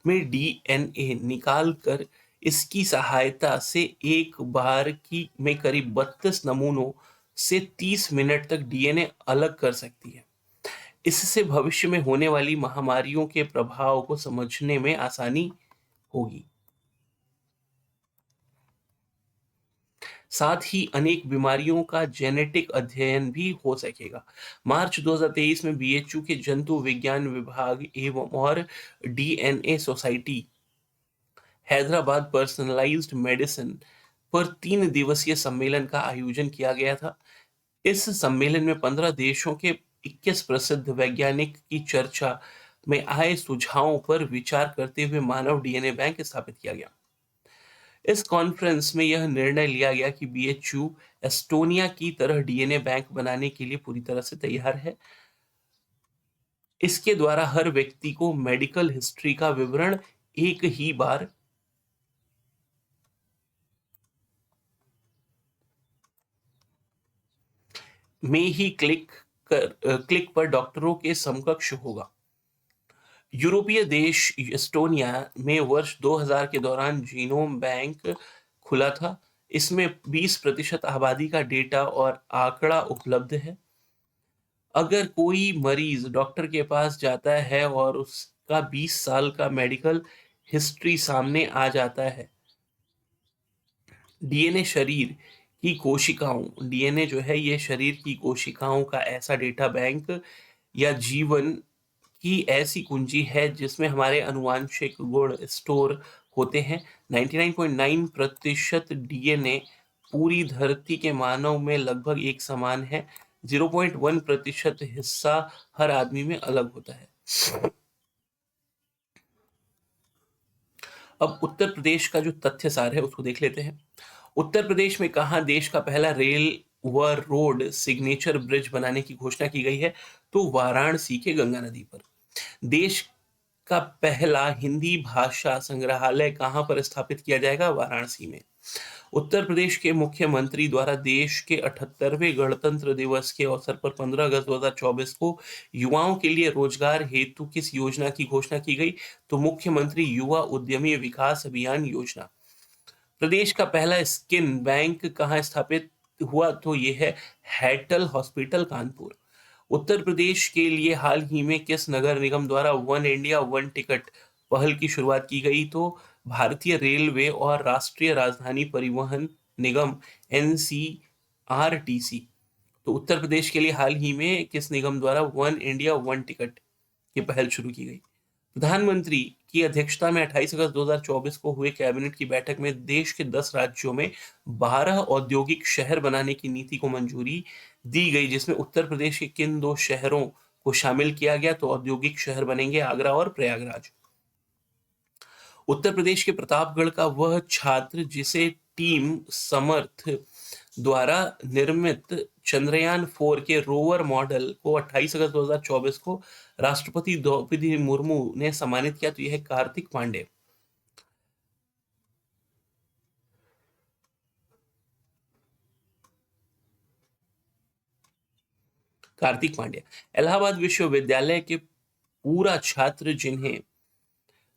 [SPEAKER 1] में डीएनए निकाल कर इसकी सहायता से एक बार की में करीब 32 नमूनों से 30 मिनट तक डीएनए अलग कर सकती है। इससे भविष्य में होने वाली महामारियों के प्रभाव को समझने में आसानी होगी। साथ ही अनेक बीमारियों का जेनेटिक अध्ययन भी हो सकेगा। मार्च 2023 में बीएचयू के जंतु विज्ञान विभाग एवं और DNA society Hyderabad personalised medicine पर 3 दिवसीय सम्मेलन का आयोजन किया गया था। इस सम्मेलन में 15 देशों के 21 प्रसिद्ध वैज्ञानिक की चर्चा में आए सुझावों पर विचार करते हुए मानव डीएनए बैंक स्थापित किया गया। इस कॉन्फ्रेंस में यह निर्णय लिया गया कि बीएचयू एस्टोनिया की तरह डीएनए बैंक बनाने के लिए पूरी तरह से तैयार है। इसके द्वारा हर व्यक्ति को मेडिकल हिस्ट्री का विवरण एक ही बार में ही क्लिक पर डॉक्टरों के समकक्ष होगा। यूरोपीय देश एस्टोनिया में वर्ष 2000 के दौरान जीनोम बैंक खुला था। इसमें 20% आबादी का डेटा और आंकड़ा उपलब्ध है। अगर कोई मरीज डॉक्टर के पास जाता है और उसका 20 साल का मेडिकल हिस्ट्री सामने आ जाता है, डीएनए शरीर की कोशिकाओं डीएनए जो है ये शरीर की कोशिकाओं का ऐसा डेटा बैंक या जीवन की ऐसी कुंजी है जिसमें हमारे आनुवंशिक गुण स्टोर होते हैं। 99.9% डीएनए पूरी धरती के मानव में लगभग एक समान है। 0.1% हिस्सा हर आदमी में अलग होता है। अब उत्तर प्रदेश का जो तथ्य सार है उसको देख लेते हैं। उत्तर प्रदेश में कहाँ देश का पहला रेल व रोड सिग्नेचर ब्रिज बनाने की घोषणा की गई है? तो वाराणसी के गंगा नदी पर। देश का पहला हिंदी भाषा संग्रहालय कहाँ पर स्थापित किया जाएगा? वाराणसी में। उत्तर प्रदेश के मुख्यमंत्री द्वारा देश के 78वें गणतंत्र दिवस के अवसर पर 15 अगस्त 2024 को युवाओं के लिए रोजगार हेतु किस योजना की घोषणा की गई? तो मुख्यमंत्री युवा उद्यमी विकास अभियान योजना। प्रदेश का पहला स्किन बैंक कहाँ स्थापित हुआ? तो ये है हैटल हॉस्पिटल कानपुर। उत्तर प्रदेश के लिए हाल ही में किस नगर निगम द्वारा वन इंडिया वन टिकट पहल की शुरुआत की गई? तो भारतीय रेलवे और राष्ट्रीय राजधानी परिवहन निगम एनसीआरटीसी। तो उत्तर प्रदेश के लिए हाल ही में किस निगम द्वारा वन इंडिया वन टिकट की पहल शुरू की गई? प्रधानमंत्री की अध्यक्षता में 28 अगस्त 2024 को हुए कैबिनेट की बैठक में देश के 10 राज्यों में 12 औद्योगिक शहर बनाने की नीति को मंजूरी दी गई, जिसमें उत्तर प्रदेश के किन 2 शहरों को शामिल किया गया? तो औद्योगिक शहर बनेंगे आगरा और प्रयागराज। उत्तर प्रदेश के प्रतापगढ़ का वह छात्र जिसे टीम समर्थ द्वारा निर्मित चंद्रयान 4 के रोवर मॉडल को 28 अगस्त 2024 को राष्ट्रपति द्रौपदी मुर्मू ने सम्मानित किया, तो यह कार्तिक पांडे। कार्तिक पांड्या इलाहाबाद विश्वविद्यालय के पूरा छात्र जिन्हें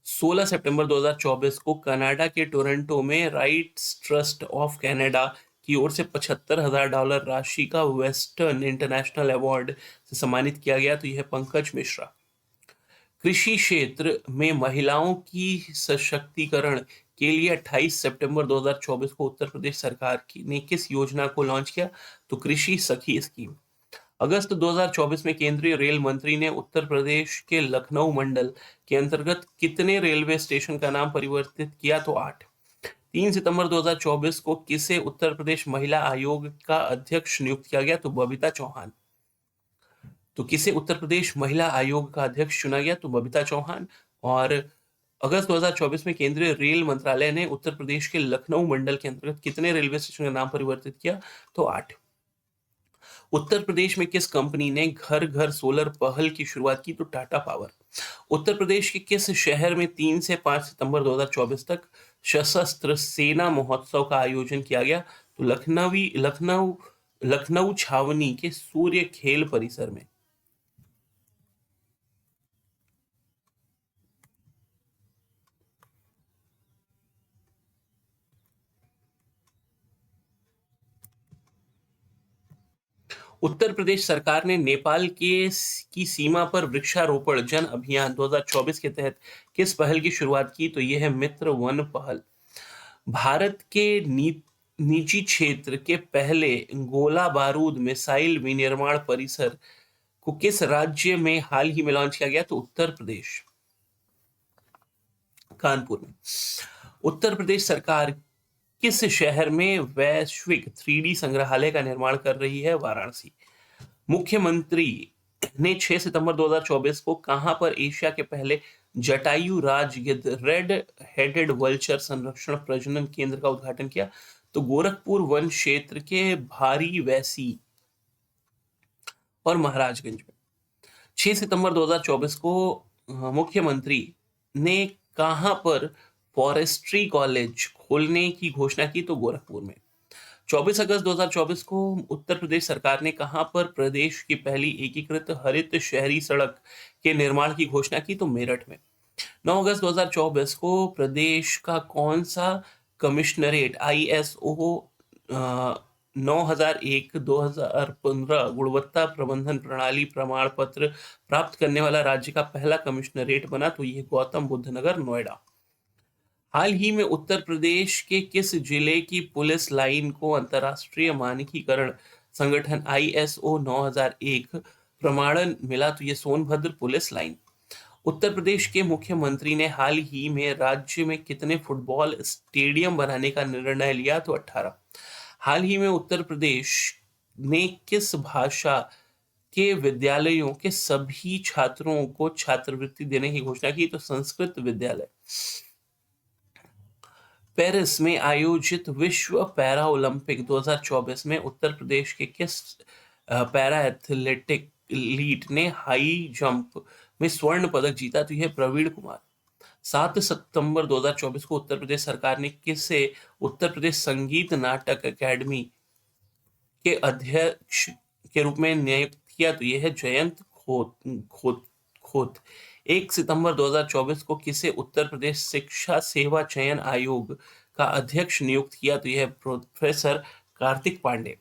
[SPEAKER 1] 16 सितंबर 2024 को कनाडा के टोरंटो में राइट्स ट्रस्ट ऑफ कनाडा की ओर से $75,000 राशि का वेस्टर्न इंटरनेशनल अवार्ड से सम्मानित किया गया, तो यह पंकज मिश्रा। कृषि क्षेत्र में महिलाओं की सशक्तिकरण के लिए 28 सितंबर 2024 को उत्तर प्रदेश सरकार की ने किस योजना को लॉन्च किया? तो कृषि सखी स्कीम। अगस्त 2024 में केंद्रीय रेल मंत्री ने उत्तर प्रदेश के लखनऊ मंडल के अंतर्गत कितने रेलवे स्टेशन का नाम परिवर्तित किया? तो 8। 3 सितंबर 2024 को किसे उत्तर प्रदेश महिला आयोग का अध्यक्ष नियुक्त किया गया? तो बबीता चौहान। तो किसे उत्तर प्रदेश महिला आयोग का अध्यक्ष चुना गया? तो बबीता चौहान। और अगस्त 2024 में केंद्रीय रेल मंत्रालय ने उत्तर प्रदेश के लखनऊ मंडल के अंतर्गत कितने रेलवे स्टेशन का नाम परिवर्तित किया? तो 8। उत्तर प्रदेश में किस कंपनी ने घर घर सोलर पहल की शुरुआत की? तो टाटा पावर। उत्तर प्रदेश के किस शहर में 3 से 5 सितंबर 2024 तक सशस्त्र सेना महोत्सव का आयोजन किया गया? तो लखनऊ लखनऊ छावनी के सूर्य खेल परिसर में। उत्तर प्रदेश सरकार ने नेपाल की सीमा पर वृक्षारोपण जन अभियान 2024 के तहत किस पहल की शुरुआत की? तो यह है मित्र वन पहल। भारत के निजी क्षेत्र के पहले गोला बारूद मिसाइल विनिर्माण परिसर को किस राज्य में हाल ही में लॉन्च किया गया? तो उत्तर प्रदेश, कानपुर में। उत्तर प्रदेश सरकार किस शहर में वैश्विक 3D संग्रहालय का निर्माण कर रही है? वाराणसी। मुख्यमंत्री ने 6 सितंबर 2024 को कहां पर एशिया के पहले जटायु राजगिद्ध रेड हेडेड वल्चर संरक्षण प्रजनन केंद्र का उद्घाटन किया? तो गोरखपुर वन क्षेत्र के भारी वैसी और महाराजगंज में। 6 सितंबर 2024 को मुख्यमंत्री ने कहां पर फॉरेस्ट्री कॉलेज खोलने की घोषणा की? तो गोरखपुर में। 24 अगस्त 2024 को उत्तर प्रदेश सरकार ने कहां पर प्रदेश की पहली एकीकृत हरित शहरी सड़क के निर्माण की घोषणा की? तो मेरठ में। 9 अगस्त 2024 को प्रदेश का कौन सा कमिश्नरेट ISO 9001-2015 गुणवत्ता प्रबंधन प्रणाली प्रमाण पत्र प्राप्त करने वाला राज्य का पहला कमिश्नरेट बना? तो यह गौतम बुद्ध नगर, नोएडा। हाल ही में उत्तर प्रदेश के किस जिले की पुलिस लाइन को अंतर्राष्ट्रीय मानकीकरण संगठन ISO 9001 प्रमाणन मिला? तो ये सोनभद्र पुलिस लाइन। उत्तर प्रदेश के मुख्यमंत्री ने हाल ही में राज्य में कितने फुटबॉल स्टेडियम बनाने का निर्णय लिया? तो 18। हाल ही में उत्तर प्रदेश ने किस भाषा के विद्यालयों के सभी छात्रों को छात्रवृत्ति देने की घोषणा की? तो संस्कृत विद्यालय। पेरिस में आयोजित विश्व पैरा ओलंपिक 2024 में उत्तर प्रदेश के किस पैरा एथलीट ने हाई जंप में स्वर्ण पदक जीता? तो यह प्रवीण कुमार। 7 सितंबर 2024 को उत्तर प्रदेश सरकार ने किसे उत्तर प्रदेश संगीत नाटक अकादमी के अध्यक्ष के रूप में नियुक्त किया? तो यह है जयंत खोत। 1 सितंबर 2024 को किसे उत्तर प्रदेश शिक्षा सेवा चयन आयोग का अध्यक्ष नियुक्त किया? तो यह प्रोफेसर कार्तिक पांडे।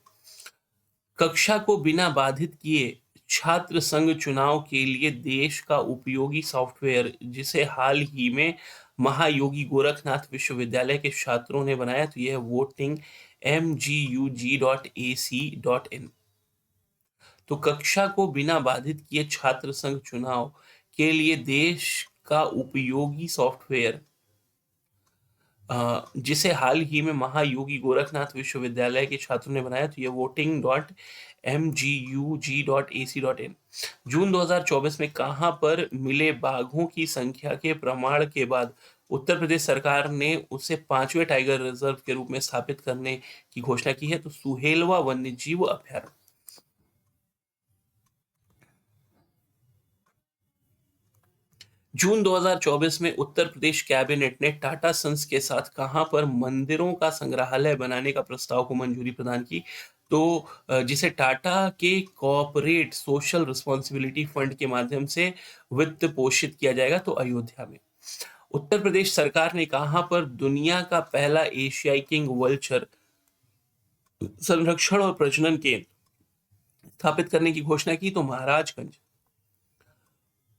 [SPEAKER 1] कक्षा को बिना बाधित किए छात्र संघ चुनाव के लिए देश का उपयोगी सॉफ्टवेयर जिसे हाल ही में महायोगी गोरखनाथ विश्वविद्यालय के छात्रों ने बनाया? तो यह वोटिंग MGUG.AC.in। तो कक्षा को बिना बाधित किए छात्र संघ चुनाव के लिए देश का उपयोगी सॉफ्टवेयर जिसे हाल ही में महायोगी गोरखनाथ विश्वविद्यालय के छात्रों ने बनाया? तो यह voting.mgug.ac.in। जून 2024 में कहां पर मिले बाघों की संख्या के प्रमाण के बाद उत्तर प्रदेश सरकार ने उसे 5वें टाइगर रिजर्व के रूप में स्थापित करने की घोषणा की है? तो सुहेलवा वन्यजीव अभयारण्य। जून 2024 में उत्तर प्रदेश कैबिनेट ने टाटा सन्स के साथ कहां पर मंदिरों का संग्रहालय बनाने का प्रस्ताव को मंजूरी प्रदान की? तो जिसे टाटा के कॉर्पोरेट सोशल रिस्पॉन्सिबिलिटी फंड के माध्यम से वित्त पोषित किया जाएगा? तो अयोध्या में। उत्तर प्रदेश सरकार ने कहां पर दुनिया का पहला एशियाई किंग वल्चर संरक्षण और प्रजनन केंद्र स्थापित करने की घोषणा की? तो महाराजगंज।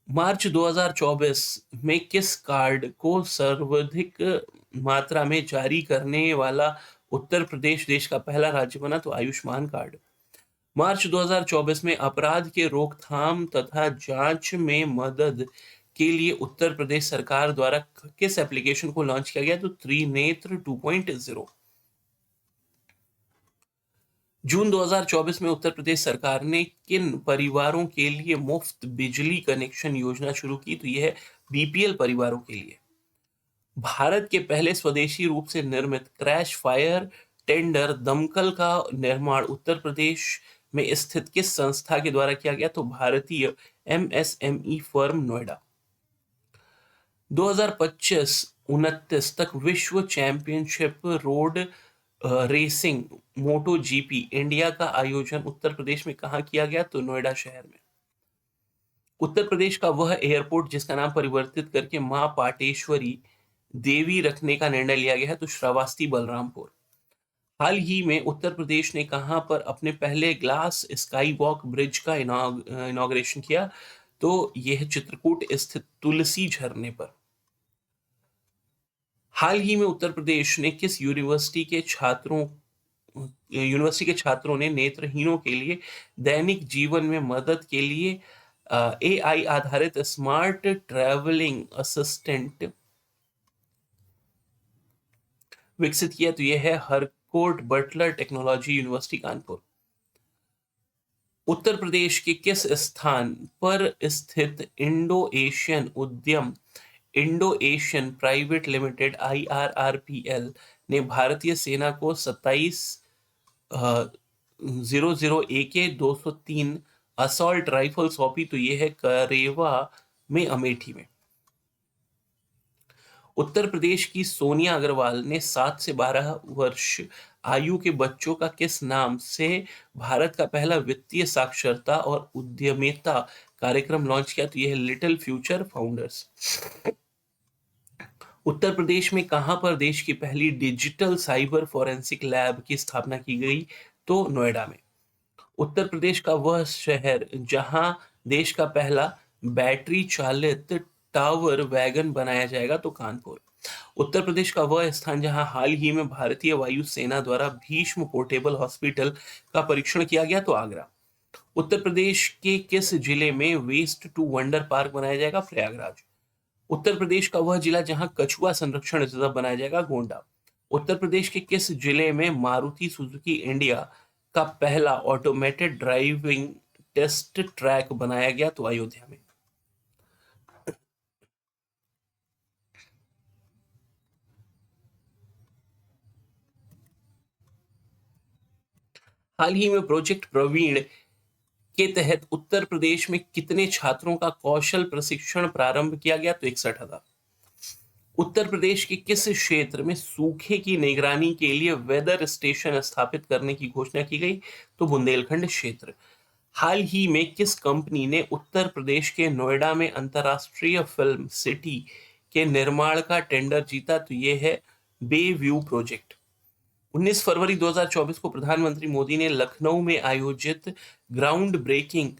[SPEAKER 1] मार्च 2024 में किस कार्ड को सर्वाधिक मात्रा में जारी करने वाला उत्तर प्रदेश देश का पहला राज्य बना? तो आयुष्मान कार्ड। मार्च 2024 में अपराध के रोकथाम तथा जांच में मदद के लिए उत्तर प्रदेश सरकार द्वारा किस एप्लीकेशन को लॉन्च किया गया? तो त्रिनेत्र 2.0। जून 2024 में उत्तर प्रदेश सरकार ने किन परिवारों के लिए मुफ्त बिजली कनेक्शन योजना शुरू की? तो यह BPL परिवारों के लिए। भारत के पहले स्वदेशी रूप से निर्मित क्रैश फायर टेंडर दमकल का निर्माण उत्तर प्रदेश में स्थित किस संस्था के द्वारा किया गया? तो भारतीय एमएसएमई फर्म नोएडा। 2025-29 तक विश्व चैंपियनशिप रोड रेसिंग मोटो जीपी इंडिया का आयोजन उत्तर प्रदेश में कहाँ किया गया? तो नोएडा शहर में। उत्तर प्रदेश का वह एयरपोर्ट जिसका नाम परिवर्तित करके मां पाटेश्वरी देवी रखने का निर्णय लिया गया है? तो श्रावस्ती बलरामपुर। हाल ही में उत्तर प्रदेश ने कहां पर अपने पहले ग्लास स्काई वॉक ब्रिज का इनॉग्रेशन किया? तो यह चित्रकूट स्थित तुलसी झरने पर। हाल ही में उत्तर प्रदेश ने किस यूनिवर्सिटी के छात्रों ने नेत्रहीनों के लिए दैनिक जीवन में मदद के लिए एआई आधारित स्मार्ट ट्रैवलिंग असिस्टेंट विकसित किया? तो यह है Harcourt Butler technology university Kanpur. Uttar Pradesh के किस स्थान पर स्थित Indo Asian private limited IRRPL ने भारतीय सेना को 27-00 AK 203 असॉल्ट राइफल सौंपी? तो यह है करेवा में अमेठी में। उत्तर प्रदेश की सोनिया अग्रवाल ने 7 से 12 वर्ष आयु के बच्चों का किस नाम से भारत का पहला वित्तीय साक्षरता और उद्यमिता कार्यक्रम लॉन्च किया? तो यह है little future founders. Uttar Pradesh में कहां पर देश की पहली डिजिटल साइबर फोरेंसिक लैब की स्थापना की गई? तो नोएडा में। उत्तर प्रदेश का वह शहर जहां देश का पहला बैटरी चालित टावर वैगन बनाया जाएगा? तो कानपुर। उत्तर प्रदेश का वह स्थान जहां हाल ही में भारतीय वायु सेना द्वारा भीष्म पोर्टेबल हॉस्पिटल का परीक्षण किया गया? तो आगरा। उत्तर प्रदेश के किस जिले में वेस्ट टू वंडर पार्क बनाया जाएगा? प्रयागराज। उत्तर प्रदेश का वह जिला जहां कछुआ संरक्षण रिजर्व बनाया जाएगा? गोंडा। उत्तर प्रदेश के किस जिले में मारुति सुजुकी इंडिया का पहला ऑटोमेटेड ड्राइविंग टेस्ट ट्रैक बनाया गया? तो अयोध्या में। हाल ही में प्रोजेक्ट प्रवीण के तहत उत्तर प्रदेश में कितने छात्रों का कौशल प्रशिक्षण प्रारंभ किया गया? तो 61,000। उत्तर प्रदेश के किस क्षेत्र में सूखे की निगरानी के लिए वेदर स्टेशन स्थापित करने की घोषणा की गई? तो बुंदेलखंड क्षेत्र। हाल ही में किस कंपनी ने उत्तर प्रदेश के नोएडा में अंतरराष्ट्रीय फिल्म सिटी के निर्माण का टेंडर जीता? तो यह है बे व्यू प्रोजेक्ट। 19 फरवरी 2024 को प्रधानमंत्री मोदी ने लखनऊ में आयोजित ग्राउंड ब्रेकिंग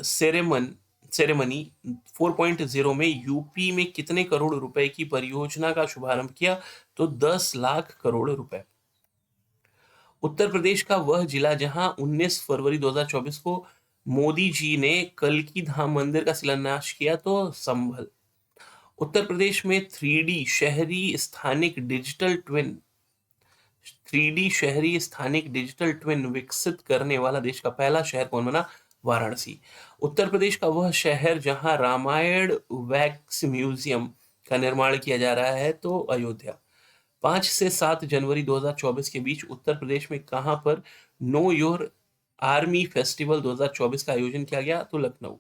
[SPEAKER 1] सेरेमनी 4.0 में यूपी में कितने करोड़ रुपए की परियोजना का शुभारंभ किया? तो 10 लाख करोड़ रुपए। उत्तर प्रदेश का वह जिला जहां 19 फरवरी 2024 को मोदी जी ने कल्की धाम मंदिर का शिलान्यास किया? तो संभल। उत्तर प्रदेश में 3D शहरी स्थानिक डिजिटल ट्विन विकसित करने वाला देश का पहला शहर कौन बना? वाराणसी। उत्तर प्रदेश का वह शहर जहां रामायण वैक्स म्यूजियम का निर्माण किया जा रहा है? तो अयोध्या। 5 से 7 जनवरी 2024 के बीच उत्तर प्रदेश में कहां पर नो योर आर्मी फेस्टिवल 2024 का आयोजन किया गया? तो लखनऊ।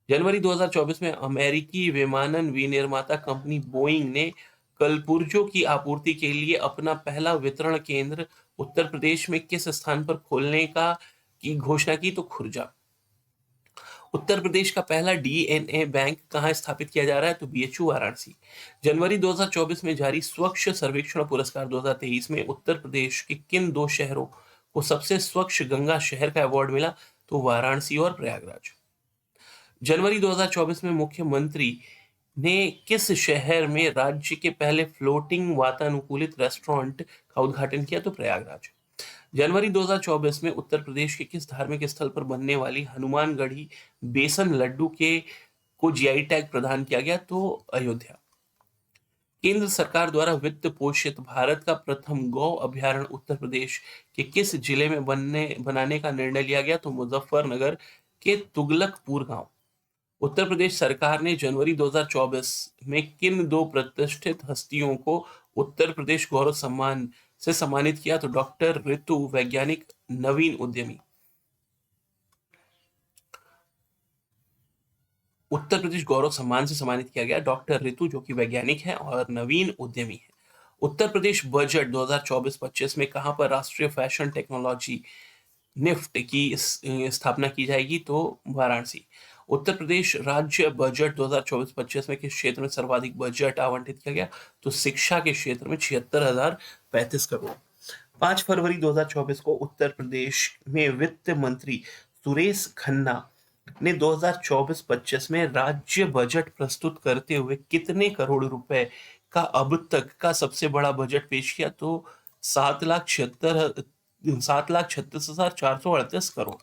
[SPEAKER 1] जनवरी 2024 में अमेरिकी विमानन विनिर्माता कंपनी बोइंग ने कलपुर्जों की आपूर्ति के लिए अपना पहला वितरण केंद्र उत्तर प्रदेश में किस स्थान पर खोलने की घोषणा की? तो खुर्जा। उत्तर प्रदेश का पहला डीएनए बैंक कहां स्थापित किया जा रहा है? तो बीएचयू वाराणसी। जनवरी 2024 में जारी स्वच्छ सर्वेक्षण पुरस्कार 2023 में उत्तर प्रदेश के किन 2 शहरों को सबसे स्वच्छ गंगा शहर का अवार्ड मिला? तो वाराणसी और प्रयागराज। जनवरी 2024 में मुख्यमंत्री ने किस शहर में राज्य के पहले फ्लोटिंग वातानुकूलित रेस्टोरेंट का उद्घाटन किया? तो प्रयागराज। जनवरी 2024 में उत्तर प्रदेश के किस धार्मिक स्थल पर बनने वाली हनुमानगढ़ी बेसन लड्डू को जीआई टैग प्रदान किया गया? तो अयोध्या। केंद्र सरकार द्वारा वित्त पोषित भारत का प्रथम गौ अभयारण्य उत्तर प्रदेश के किस जिले में बनाने का निर्णय लिया गया? तो मुजफ्फरनगर के तुगलकपुर गांव। उत्तर प्रदेश सरकार ने जनवरी 2024 में किन 2 प्रतिष्ठित हस्तियों को उत्तर प्रदेश गौरव सम्मान से सम्मानित किया? तो डॉक्टर ऋतु, वैज्ञानिक, नवीन उद्यमी। उत्तर प्रदेश गौरव सम्मान से सम्मानित किया गया डॉक्टर रितु, जो कि वैज्ञानिक हैं और नवीन उद्यमी हैं। उत्तर प्रदेश बजट 2024-25 में कहाँ पर राष्ट्रीय फैशन टेक्नोलॉजी निफ्ट की स्थापना की जाएगी? तो वाराणसी। उत्तर प्रदेश राज्य बजट 2024-25 में किस क्षेत्र में सर्वाधिक बजट आवंटित किया गया? तो शिक्षा के क्षेत्र में 76,035 करोड़। 5 फरवरी 2024 को उत्तर प्रदेश में वित्त मंत्री सुरेश खन्ना ने 2024-25 में राज्य बजट प्रस्तुत करते हुए कितने करोड़ रुपए का अब तक का सबसे बड़ा बजट पेश किया? तो 7,36,438 करोड़।